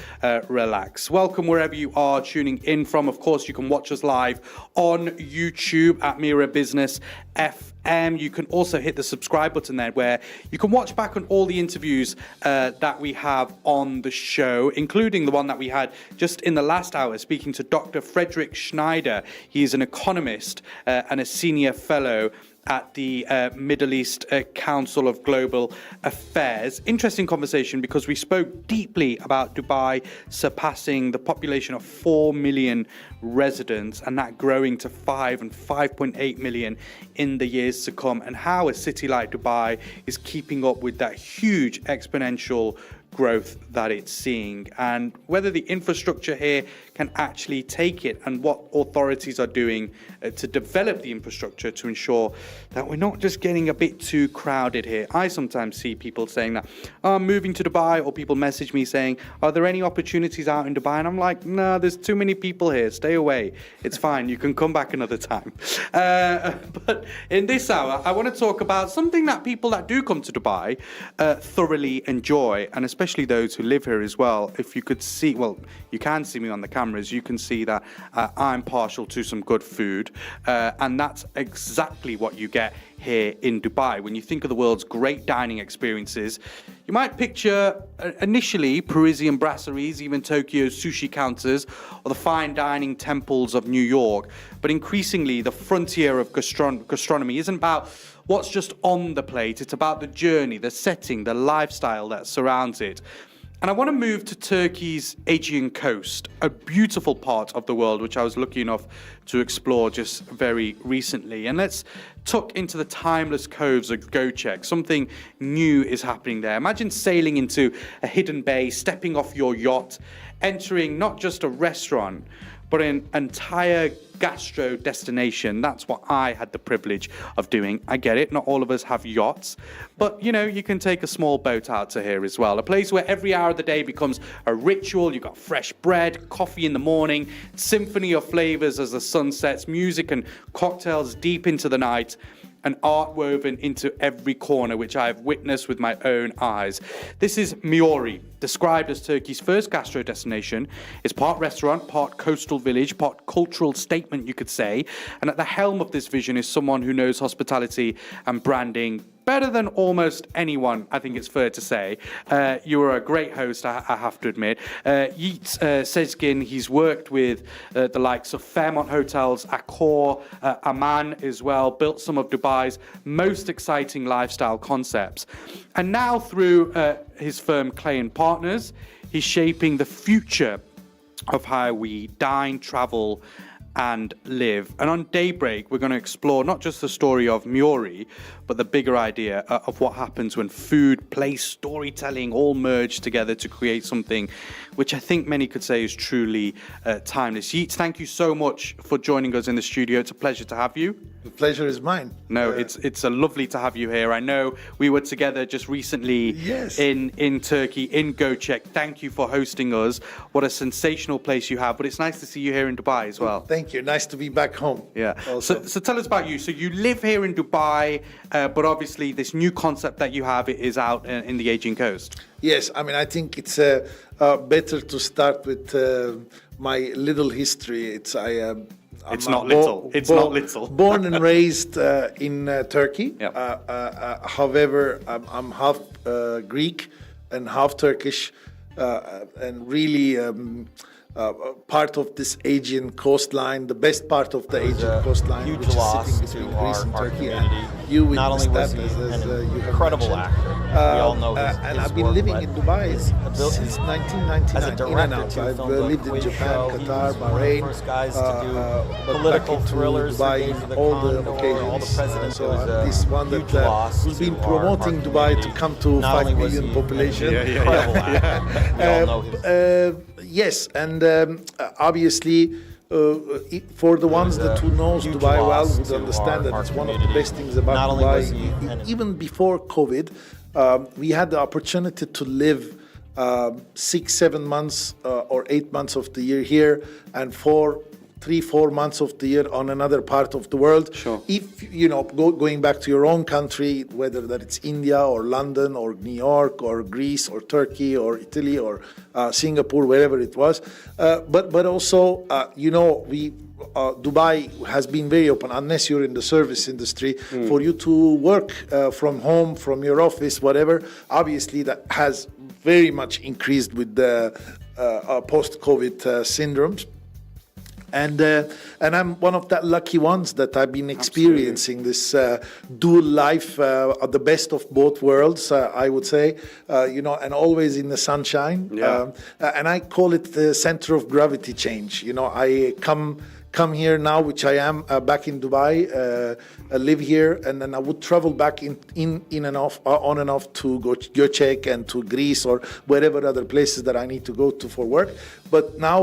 relax. Welcome wherever you are tuning in from. Of course, you can watch us live on YouTube at Mira Business FM. You can also hit the subscribe button there where you can watch back on all the interviews that we have on the show, including the one that we had just in the last hour speaking to Dr. Frederick Schneider. He is an economist and a senior fellow at the Middle East Council of Global Affairs. Interesting conversation because we spoke deeply about Dubai surpassing the population of 4 million residents and that growing to 5 and 5.8 million in the years to come, and how a city like Dubai is keeping up with that huge exponential growth that it's seeing, and whether the infrastructure here can actually take it, and what authorities are doing to develop the infrastructure to ensure that we're not just getting a bit too crowded here. I sometimes see people saying that, oh, I'm moving to Dubai, or people message me saying, are there any opportunities out in Dubai? And I'm like, no, there's too many people here. Stay away. It's fine. You can come back another time. But in this hour, I want to talk about something that people that do come to Dubai thoroughly enjoy, and especially those who live here as well. If you could see, well, you can see me on the cameras, you can see that I'm partial to some good food, and that's exactly what you get here in Dubai. When you think of the world's great dining experiences, you might picture initially Parisian brasseries, even Tokyo's sushi counters, or the fine dining temples of New York. But increasingly, the frontier of gastronomy isn't about what's just on the plate. It's about the journey, the setting, the lifestyle that surrounds it. And I want to move to Turkey's Aegean coast, a beautiful part of the world, which I was lucky enough to explore just very recently. And let's tuck into the timeless coves of Göcek. Something new is happening there. Imagine sailing into a hidden bay, stepping off your yacht, entering not just a restaurant, but an entire gastro destination. That's what I had the privilege of doing. I get it, not all of us have yachts, but you know, you can take a small boat out to here as well. A place where every hour of the day becomes a ritual. You've got fresh bread, coffee in the morning, symphony of flavors as the sun sets, music and cocktails deep into the night, and art woven into every corner, which I have witnessed with my own eyes. This is Miori, described as Turkey's first gastro destination. It's part restaurant, part coastal village, part cultural statement, you could say. And at the helm of this vision is someone who knows hospitality and branding better than almost anyone, I think it's fair to say. You were a great host, I have to admit. Yiğit Sezgin, he's worked with the likes of Fairmont Hotels, Accor, Aman as well, built some of Dubai's most exciting lifestyle concepts. And now through his firm Clay & Partners, he's shaping the future of how we dine, travel, and live. And on Daybreak, we're going to explore not just the story of Miori, but the bigger idea of what happens when food, place, storytelling all merge together to create something which I think many could say is truly timeless. Yiğit, thank you so much for joining us in the studio. It's a pleasure to have you. The pleasure is mine. No, it's a lovely to have you here. I know we were together just recently in Turkey, in Göcek. Thank you for hosting us. What a sensational place you have. But it's nice to see you here in Dubai as well. Thank you. Nice to be back home. Yeah. So tell us about you. So you live here in Dubai, but obviously this new concept that you have is out in the Aegean coast. Yes, I mean, I think it's better to start with my little history. It's not little. Born and raised in Turkey. Yep. However, I'm half Greek and half Turkish, and really part of this Aegean coastline, the best part of the Aegean coastline, huge which is loss sitting between to Greece and our Turkey. community. And you Not only witnessed was that, he as an you have incredible mentioned. actor, we all know And his I've been work, living but in Dubai his ability- since as a 1999, in and director, out. too, I've filmed a lived in quiz Japan, show. He Qatar, was one of the Bahrain, first guys to do but political back into thrillers, Dubai Days of the all the Condor, occasions. all the presidents. So It was I'm this one huge that loss who's been to promoting our Dubai to community. come to Not 5 only was million he population. an incredible actor, we all know his Yes, and obviously For the ones that who knows huge Dubai well loss would to understand that our it's one of the community. best things about Not only was he Dubai. an- Even before COVID, we had the opportunity to live 6-7 months or 8 months of the year here, and 3-4 months of the year on another part of the world. Sure. If going back to your own country, whether that it's India or London or New York or Greece or Turkey or Italy or Singapore, wherever it was, but also we. Dubai has been very open, unless you're in the service industry, for you to work from home, from your office, whatever. Obviously, that has very much increased with the post-COVID syndromes. And I'm one of that lucky ones that I've been experiencing this dual life, the best of both worlds, I would say, and always in the sunshine. Yeah. And I call it the center of gravity change. I come here now, which I am back in Dubai, live here, and then I would travel back in and off, on and off to Göcek and to Greece or wherever other places that I need to go to for work. But now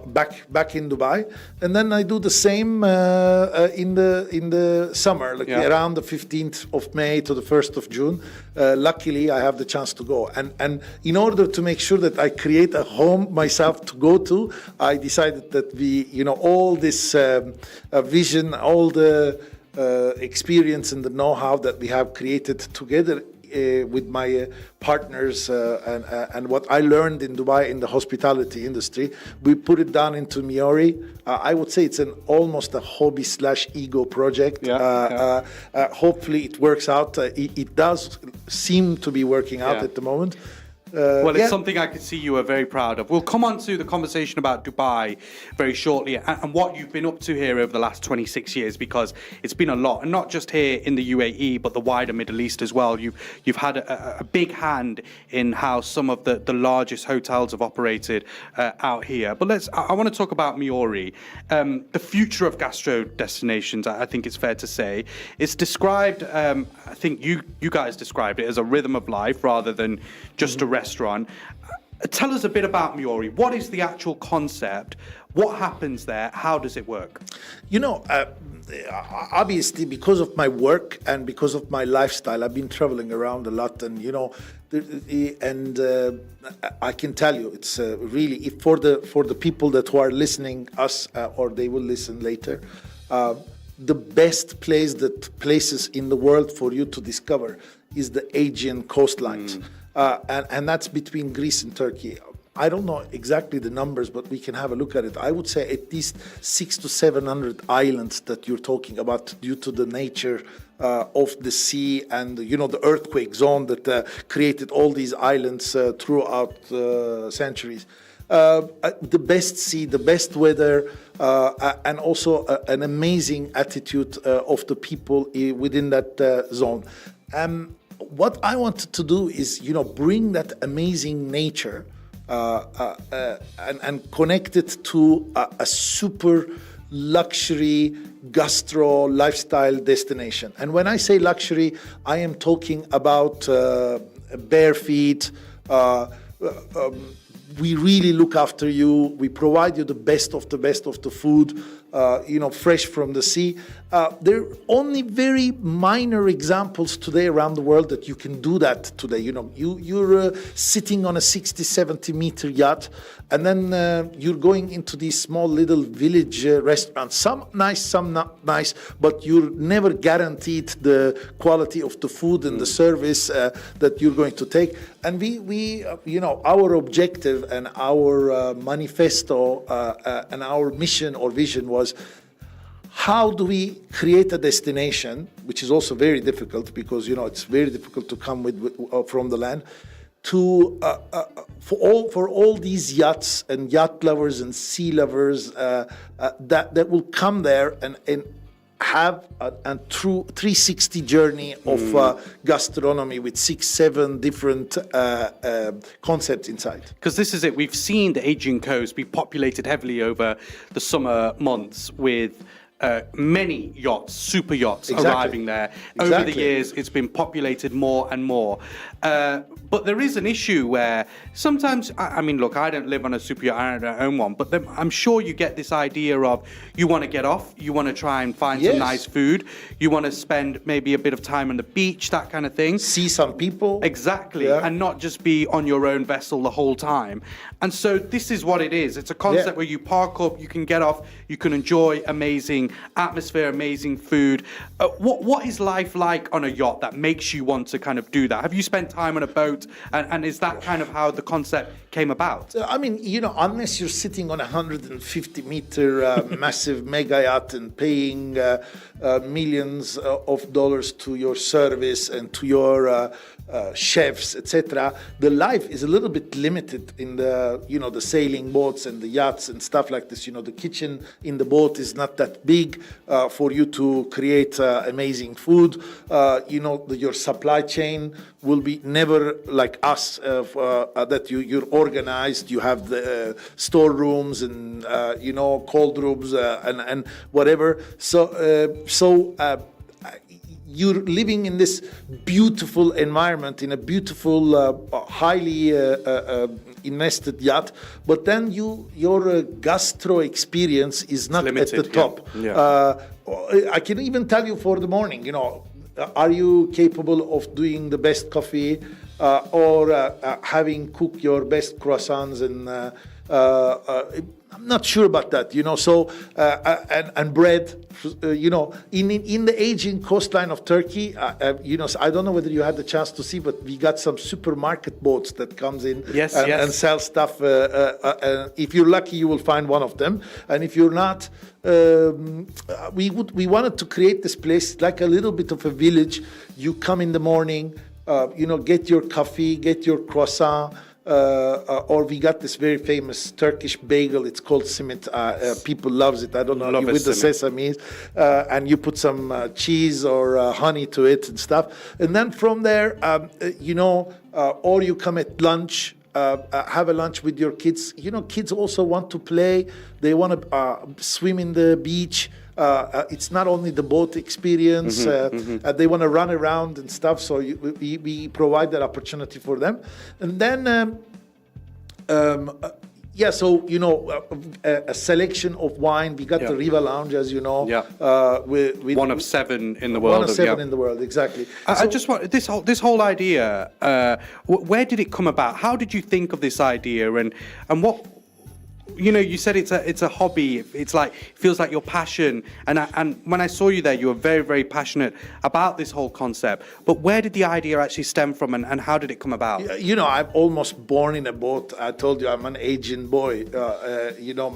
back in Dubai, and then I do the same in the summer, like around the 15th of May to the 1st of June. Luckily, I have the chance to go, and in order to make sure that I create a home myself to go to, I decided that all this vision, all the experience and the know-how that we have created together with my partners and what I learned in Dubai in the hospitality industry, we put it down into Miori. I would say it's almost a hobby/ego project. Hopefully it works out. It does seem to be working out at the moment. Well, it's something I could see you are very proud of. We'll come on to the conversation about Dubai very shortly and what you've been up to here over the last 26 years, because it's been a lot, and not just here in the UAE, but the wider Middle East as well. You've had a big hand in how some of the largest hotels have operated out here. But I want to talk about Miori, the future of gastro destinations. I think it's fair to say it's described. I think you guys described it as a rhythm of life rather than just a restaurant. Tell us a bit about Miori. What is the actual concept? What happens there? How does it work? Obviously, because of my work and because of my lifestyle, I've been traveling around a lot, and I can tell you, it's really for the people that who are listening us or they will listen later. The best places in the world for you to discover is the Aegean coastlines. And that's between Greece and Turkey. I don't know exactly the numbers, but we can have a look at it. I would say at least 600 to 700 islands that you're talking about due to the nature of the sea and the earthquake zone that created all these islands throughout centuries. The best sea, the best weather, and also an amazing attitude of the people within that zone. What I wanted to do is, bring that amazing nature and connect it to a super luxury gastro lifestyle destination. And when I say luxury, I am talking about bare feet. We really look after you. We provide you the best of the food, fresh from the sea. There are only very minor examples today around the world that you can do that today. You're sitting on a 60, 70 meter yacht, and then you're going into these small little village restaurants. Some nice, some not nice, but you're never guaranteed the quality of the food and the service that you're going to take. And we our objective and our manifesto and our mission or vision was, how do we create a destination, which is also very difficult because it's very difficult to come from the land, to for all these yachts and yacht lovers and sea lovers that will come there and have a true 360 journey of gastronomy with 6-7 different concepts inside. Because this is it. We've seen the Aegean coast be populated heavily over the summer months with many yachts, super yachts, Exactly. arriving there. Over the Exactly. years, it's been populated more and more. But there is an issue where sometimes, I mean, look, I don't live on a super yacht, I don't own one, but I'm sure you get this idea of you want to get off, you want to try and find some Yes. nice food, you want to spend maybe a bit of time on the beach, that kind of thing. See some people. Exactly, Yeah. and not just be on your own vessel the whole time. And so this is what it is. It's a concept Yeah. where you park up, you can get off, you can enjoy amazing atmosphere, amazing food. What is life like on a yacht that makes you want to kind of do that? Have you spent time on a boat, and is that kind of how the concept came about? I mean, unless you're sitting on a 150-meter massive mega yacht and paying millions of dollars to your service and to your chefs, etc., the life is a little bit limited in the the sailing boats and the yachts and stuff like this. The kitchen in the boat is not that big for you to create amazing food. Your supply chain will be never like us, that you're organized. You have the storerooms and cold rooms and whatever. So you're living in this beautiful environment, in a beautiful, highly invested yacht, but then your gastro experience is not limited, at the top. yeah. I can even tell you for the morning, are you capable of doing the best coffee or having cooked your best croissants and I'm not sure about that, So and bread, in the aging coastline of Turkey, I don't know whether you had the chance to see, but we got some supermarket boats that comes in Yes, and, yes. and sell stuff. If you're lucky, you will find one of them, and if you're not, we wanted to create this place like a little bit of a village. You come in the morning, get your coffee, get your croissant. Or we got this very famous Turkish bagel. It's called simit. People loves it. I don't know, Love a with the simit. sesame, and you put some cheese or honey to it and stuff. And then from there, or you come at lunch. Have a lunch with your kids. Kids also want to play. They want to swim in the beach. It's not only the boat experience. They want to run around and stuff. So we provide that opportunity for them. And then, a selection of wine. We got Yeah. the Riva Lounge, as you know. Yeah. With One of 7 in the world. One of 7 yeah. in the world, exactly. I just want this whole idea. Where did it come about? How did you think of this idea? And what? You said it's a hobby. It's like feels like your passion. And when I saw you there, you were very, very passionate about this whole concept. But where did the idea actually stem from, and how did it come about? I'm almost born in a boat. I told you I'm an Asian boy.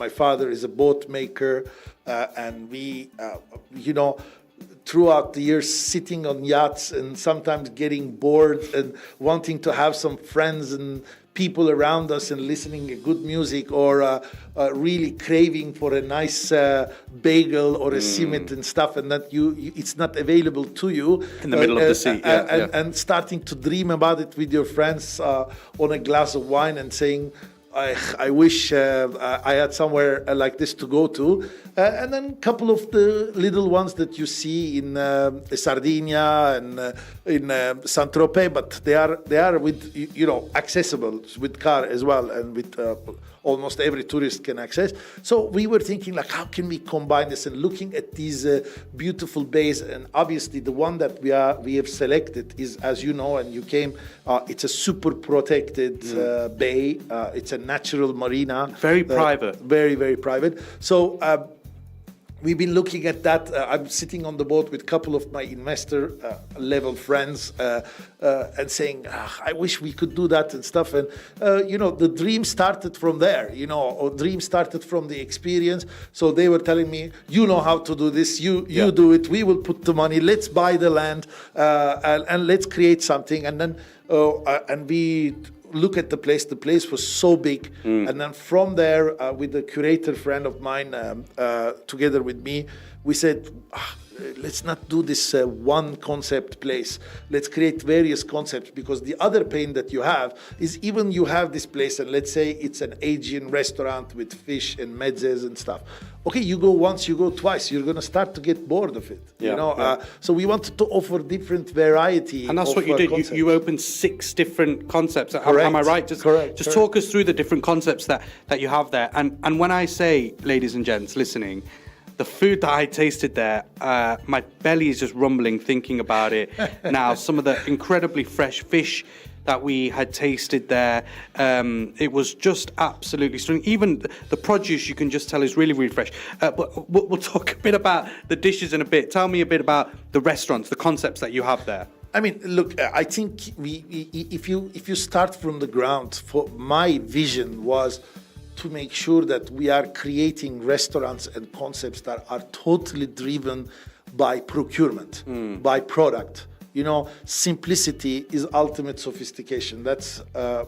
My father is a boat maker, and we, throughout the years sitting on yachts and sometimes getting bored and wanting to have some friends and people around us and listening to good music, or really craving for a nice bagel or a simit and stuff, and that it's not available to you In the middle of the sea, yeah. and starting to dream about it with your friends on a glass of wine and saying, I wish I had somewhere like this to go to. And then a couple of the little ones that you see in Sardinia and in Saint-Tropez, but they are with, accessible with car as well, and with almost every tourist can access. So we were thinking, like, how can we combine this? And looking at these beautiful bays, and obviously the one that we have selected is, as you know, and you came, it's a super protected bay. It's a natural marina. Very private. Very, very private. So we've been looking at that. I'm sitting on the boat with a couple of my investor level friends and saying, I wish we could do that and stuff. And, the dream started from there, or dream started from the experience. So they were telling me, you know how to do this. You do it. We will put the money. Let's buy the land and let's create something. And then, and we look at the place. The place was so big, and then from there, with a curator friend of mine, together with me, we said, let's not do this one concept place. Let's create various concepts, because the other pain that you have is, even you have this place and let's say it's an Asian restaurant with fish and mezzes and stuff. Okay, you go once, you go twice, you're going to start to get bored of it. So we wanted to offer different variety. And that's of, what you did. concepts. You opened 6 different concepts. Correct. Am I right? Just Correct. talk us through the different concepts that you have there. And when I say, ladies and gents listening, the food that I tasted there, my belly is just rumbling thinking about it now. Some of the incredibly fresh fish that we had tasted there, it was just absolutely stunning. Even the produce, you can just tell, is really, really fresh. But we'll talk a bit about the dishes in a bit. Tell me a bit about the restaurants, the concepts that you have there. I mean, look, I think if you start from the ground, for my vision was to make sure that we are creating restaurants and concepts that are totally driven by procurement, by product. Simplicity is ultimate sophistication. That's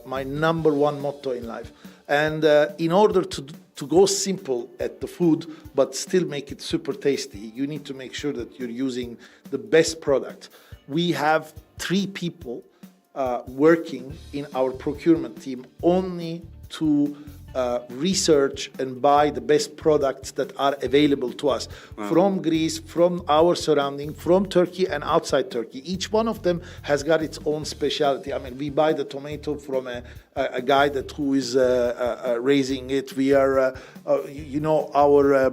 my number one motto in life. And in order to go simple at the food, but still make it super tasty, you need to make sure that you're using the best product. We have 3 people working in our procurement team only to research and buy the best products that are available to us from Greece, from our surrounding, from Turkey and outside Turkey. Each one of them has got its own specialty. I mean, we buy the tomato from a guy who is raising it. We are, our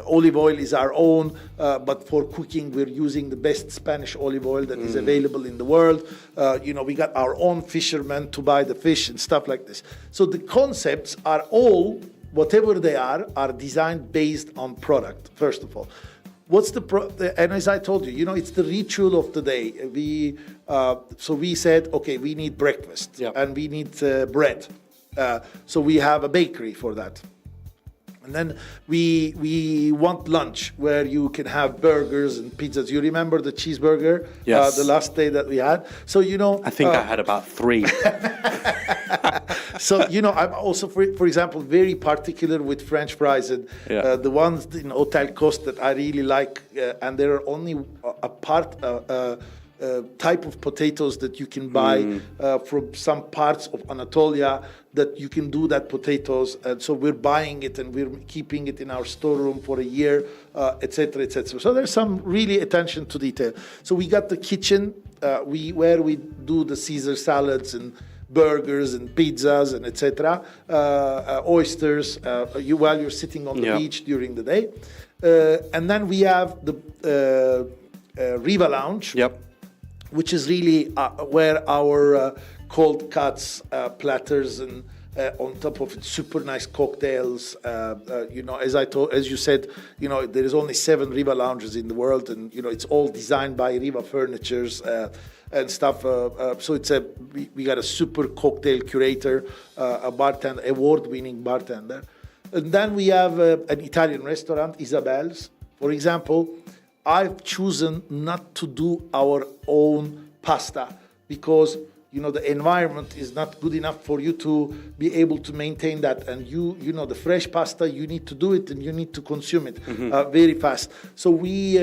olive oil is our own, but for cooking, we're using the best Spanish olive oil that is available in the world. We got our own fishermen to buy the fish and stuff like this. So the concepts are all, whatever they are designed based on product, first of all. What's and as I told you, it's the ritual of the day. So we said, okay, we need breakfast and we need bread. So we have a bakery for that. And then we want lunch where you can have burgers and pizzas. You remember the cheeseburger? Yes. The last day that we had. So, I think I had about 3. So, I'm also, for example, very particular with French fries. And the ones in Hotel Coast that I really like, and there are only type of potatoes that you can buy from some parts of Anatolia that you can do that potatoes. And so we're buying it and we're keeping it in our storeroom for a year, etc., etc. So there's some really attention to detail. So we got the kitchen where we do the Caesar salads and burgers and pizzas and etc. Oysters while you're sitting on the beach during the day. And then we have the Riva Lounge. Which is really where our cold cuts, platters, and on top of it, super nice cocktails. As you said, there is only 7 Riva lounges in the world, and it's all designed by Riva Furnitures and stuff. So we got a super cocktail curator, a bartender, award-winning bartender, and then we have an Italian restaurant, Isabel's, for example. I've chosen not to do our own pasta because the environment is not good enough for you to be able to maintain that. And the fresh pasta, you need to do it and you need to consume it very fast. So we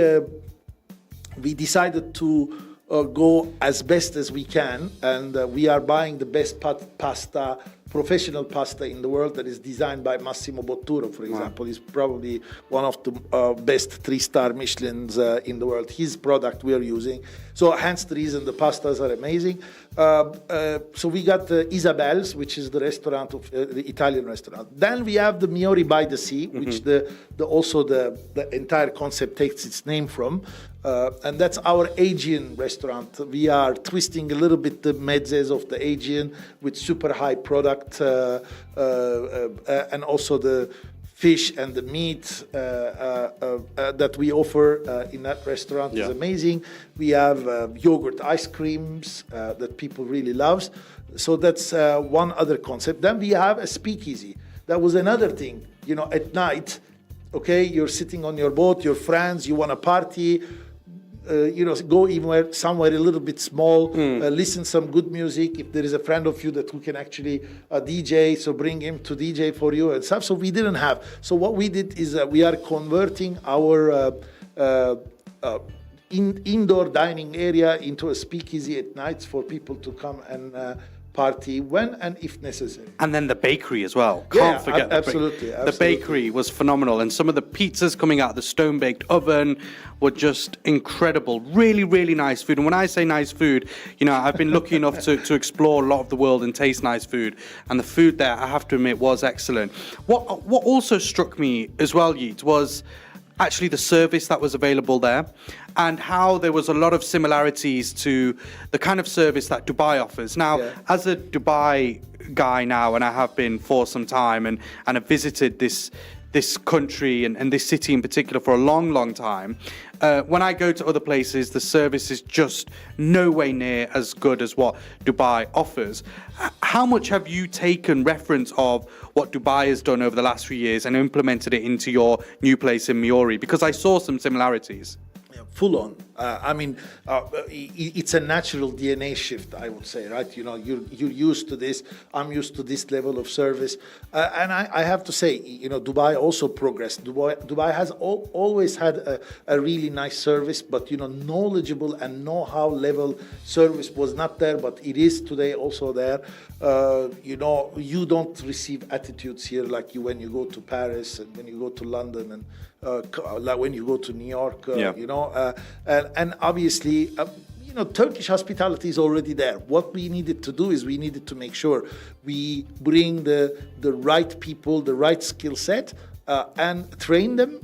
decided to go as best as we can, and we are buying the best pasta, professional pasta in the world that is designed by Massimo Bottura, for example. He's probably one of the best 3-star Michelins in the world. His product we are using. So hence the reason the pastas are amazing. So we got Isabel's, which is the restaurant of the Italian restaurant. Then we have the Miori by the Sea, which also the entire concept takes its name from. And that's our Aegean restaurant. We are twisting a little bit the mezzes of the Aegean with super high product and also the fish and the meat that we offer in that restaurant is amazing. We have yogurt ice creams that people really love. So that's one other concept. Then we have a speakeasy. That was another thing. At night, okay, you're sitting on your boat, your friends, you want to party. Go somewhere a little bit small, listen some good music. If there is a friend of you who can actually DJ, so bring him to DJ for you and stuff. So we didn't have. So what we did is we are converting our indoor dining area into a speakeasy at nights for people to come and party when and if necessary. And then the bakery as well. Yeah, Can't forget absolutely. The bakery was phenomenal, and some of the pizzas coming out of the stone-baked oven were just incredible. Really, really nice food. And when I say nice food, you know, I've been lucky enough to explore a lot of the world and taste nice food. And the food there, I have to admit, was excellent. What also struck me as well, Yeet, was actually the service that was available there, and how there was a lot of similarities to the kind of service that Dubai offers. Now, as a Dubai guy now, and I have been for some time, and have visited this country and this city in particular for a long, long time, when I go to other places, the service is just no way near as good as what Dubai offers. How much have you taken reference of what Dubai has done over the last few years and implemented it into your new place in Miori? Because I saw some similarities. Full on. It's a natural DNA shift, I would say, right? You know, you're used to this. I'm used to this level of service, and I have to say, you know, Dubai also progressed. Dubai has always had a really nice service, but you know, knowledgeable and know-how level service was not there, but it is today also there. You know, you don't receive attitudes here like when you go to Paris and when you go to London and like when you go to New York, you know, and obviously, you know, Turkish hospitality is already there. What we needed to do is we needed to make sure we bring the right people, the right skill set, and train them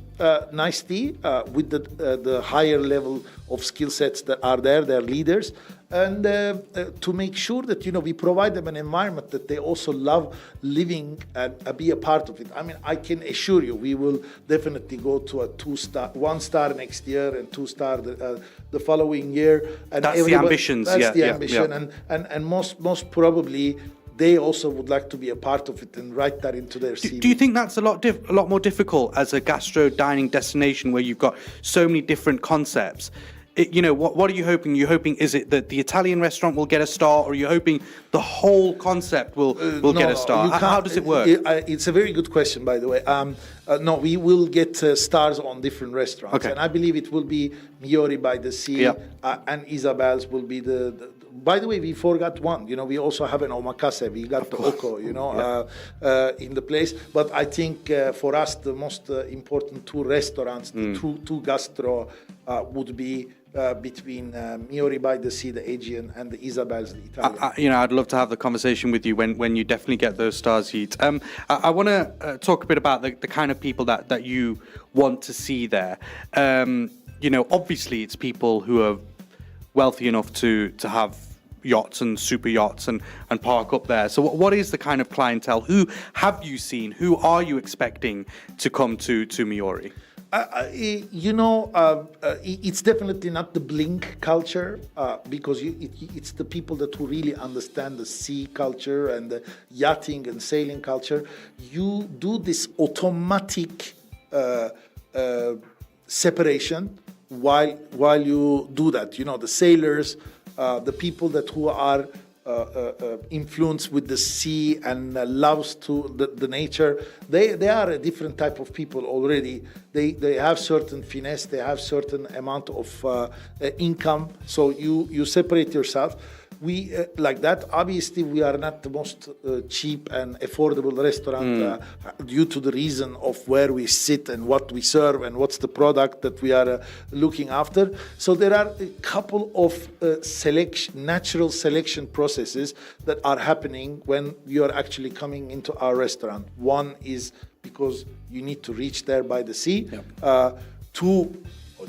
nicely with the higher level of skill sets that are there, their leaders, and to make sure that, you know, we provide them an environment that they also love living and be a part of it. I mean, I can assure you, we will definitely go to a 1-star next year and 2-star the following year. And that's the ambitions. That's the ambition, and most probably they also would like to be a part of it and write that into their CV. Do you think that's a lot more difficult as a gastro dining destination where you've got so many different concepts? You know, what are you hoping? You're hoping, is it that the Italian restaurant will get a star, or are you hoping the whole concept will get a star? How does it work? It's a very good question, by the way. No, we will get stars on different restaurants. Okay. And I believe it will be Miori by the Sea, and Isabel's will be the. By the way, we forgot one. You know, we also have an omakase. We got the oko, you know, in the place. But I think for us, the most important two restaurants, the two gastro, would be between Miori by the Sea, the Aegean, and the Isabel's, the Italian. You know, I'd love to have the conversation with you when you definitely get those stars, Yeet. I want to talk a bit about the kind of people that you want to see there. You know, obviously it's people who are wealthy enough to have yachts and super yachts and park up there. So what is the kind of clientele? Who have you seen? Who are you expecting to come to Miori? You know, it's definitely not the blink culture because it's the people that who really understand the sea culture and the yachting and sailing culture. You do this automatic separation while you do that. You know, the sailors, the people that who are influenced with the sea and loves to the nature, they are a different type of people already. They have certain finesse, they have certain amount of income, so you separate yourself. We like that. Obviously, we are not the most cheap and affordable restaurant due to the reason of where we sit and what we serve and what's the product that we are looking after. So there are a couple of natural selection processes that are happening when you are actually coming into our restaurant. One is because you need to reach there by the sea. Two,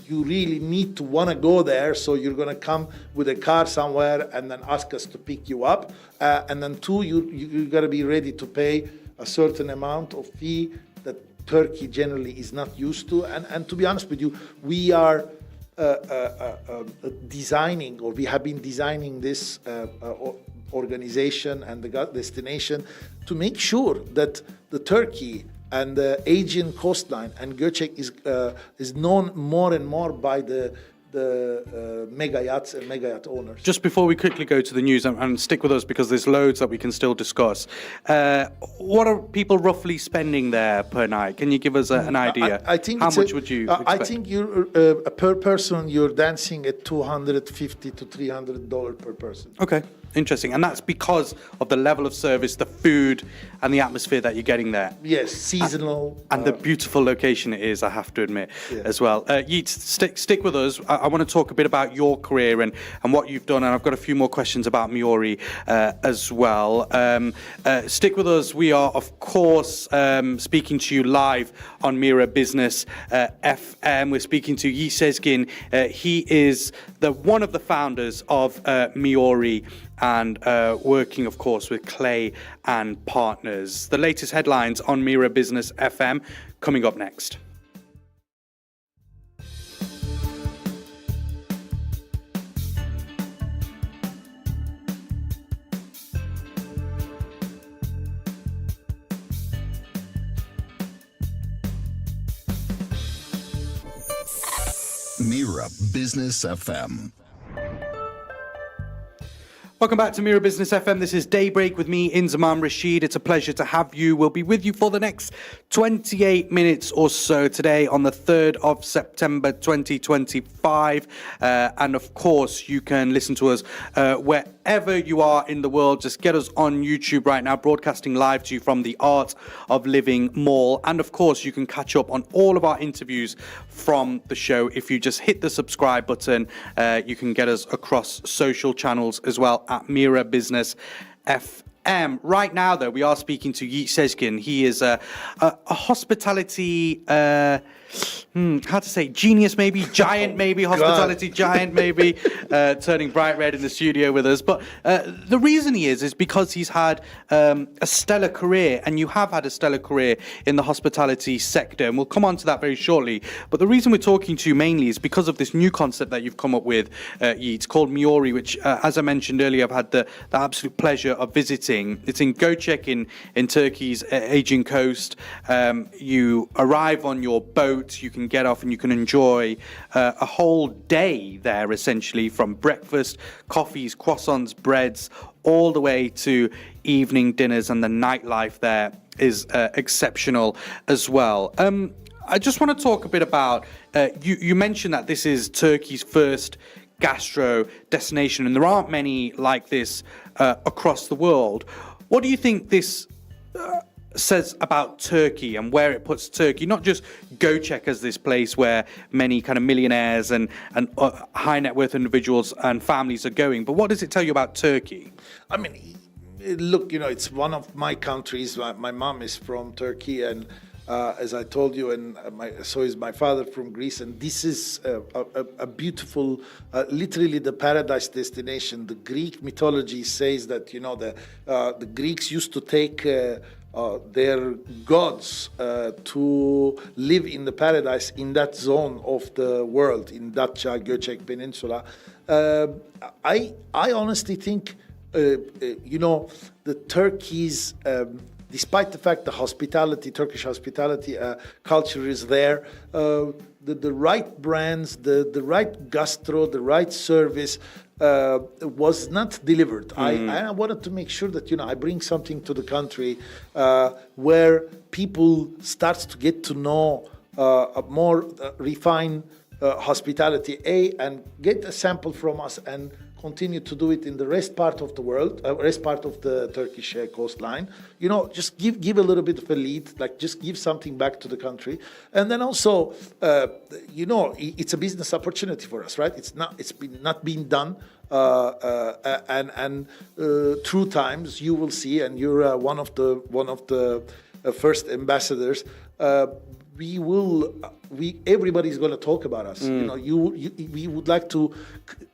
you really need to want to go there, so you're going to come with a car somewhere and then ask us to pick you up. And then two, you got to be ready to pay a certain amount of fee that Turkey generally is not used to. And to be honest with you, we are designing, or we have been designing this organization and the destination to make sure that the Turkey and the Aegean coastline and Göcek is known more and more by the the mega yachts and mega yacht owners. Just before we quickly go to the news, and stick with us because there's loads that we can still discuss. What are people roughly spending there per night? Can you give us an idea? I think how much would you expect? I think you're per person you're dancing at $250 to $300 per person. Okay, interesting. And that's because of the level of service, the food, and the atmosphere that you're getting there. Yes, seasonal. And the beautiful location it is, I have to admit, as well. Yeats, stick with us. I want to talk a bit about your career and what you've done, and I've got a few more questions about Miori as well. Stick with us. We are, of course, speaking to you live on Mira Business FM. We're speaking to Yeats Sezgin. He is one of the founders of Miori, and working, of course, with Clay and Partners. The latest headlines on Mira Business FM coming up next. Mira Business FM. Welcome back to Mira Business FM. This is Daybreak with me, Inzamam Rashid. It's a pleasure to have you. We'll be with you for the next 28 minutes or so today on the 3rd of September 2025. And of course, you can listen to us wherever you are in the world. Just get us on YouTube right now, broadcasting live to you from the Art of Living Mall. And of course, you can catch up on all of our interviews from the show. If you just hit the subscribe button, you can get us across social channels as well at Mira Business FM. Right now, though, we are speaking to Yeats Sezgin. He is a hospitality, how to say, genius maybe, giant maybe, hospitality giant maybe, turning bright red in the studio with us. But the reason he is because he's had a stellar career, and you have had a stellar career in the hospitality sector, and we'll come on to that very shortly. But the reason we're talking to you mainly is because of this new concept that you've come up with, Yeats, called Miori, which, as I mentioned earlier, I've had the absolute pleasure of visiting. It's in Göcek in Turkey's Aegean coast. You arrive on your boat, you can get off and you can enjoy a whole day there, essentially, from breakfast, coffees, croissants, breads, all the way to evening dinners, and the nightlife there is exceptional as well. I just want to talk a bit about, you mentioned that this is Turkey's first gastro destination, and there aren't many like this across the world. What do you think this says about Turkey and where it puts Turkey, not just Göcek as this place where many kind of millionaires and high net worth individuals and families are going, but what does it tell you about Turkey? I mean, look, it's one of my countries. My mom is from Turkey, and as I told you, and so is my father from Greece, and this is a beautiful, literally the paradise destination. The Greek mythology says that the Greeks used to take their gods to live in the paradise in that zone of the world, in Datça, Göcek Peninsula. I honestly think, the Turkey's, despite the fact the Turkish hospitality culture is there, the right brands, the right gastro, the right service was not delivered. I wanted to make sure that I bring something to the country where people start to get to know a more refined hospitality, and get a sample from us and continue to do it in the rest part of the world, rest part of the Turkish coastline. Just give a little bit of a lead, like just give something back to the country, and then also, it's a business opportunity for us, right? It's not been done, and through times you will see, and you're one of the first ambassadors. Everybody's going to talk about us.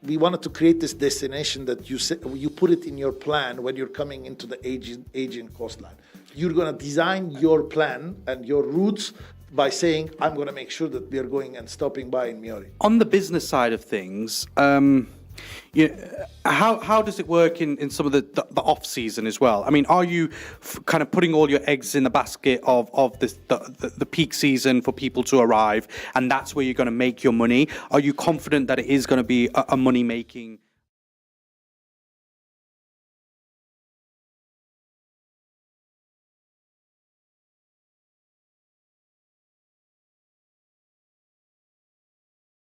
We wanted to create this destination that you put it in your plan when you're coming into the Aegean coastline. You're going to design your plan and your routes by saying, I'm going to make sure that we are going and stopping by in Miori. On the business side of things, How does it work in some of the off season as well? I mean, are you kind of putting all your eggs in the basket of the peak season for people to arrive, and that's where you're going to make your money? Are you confident that it is going to be a money making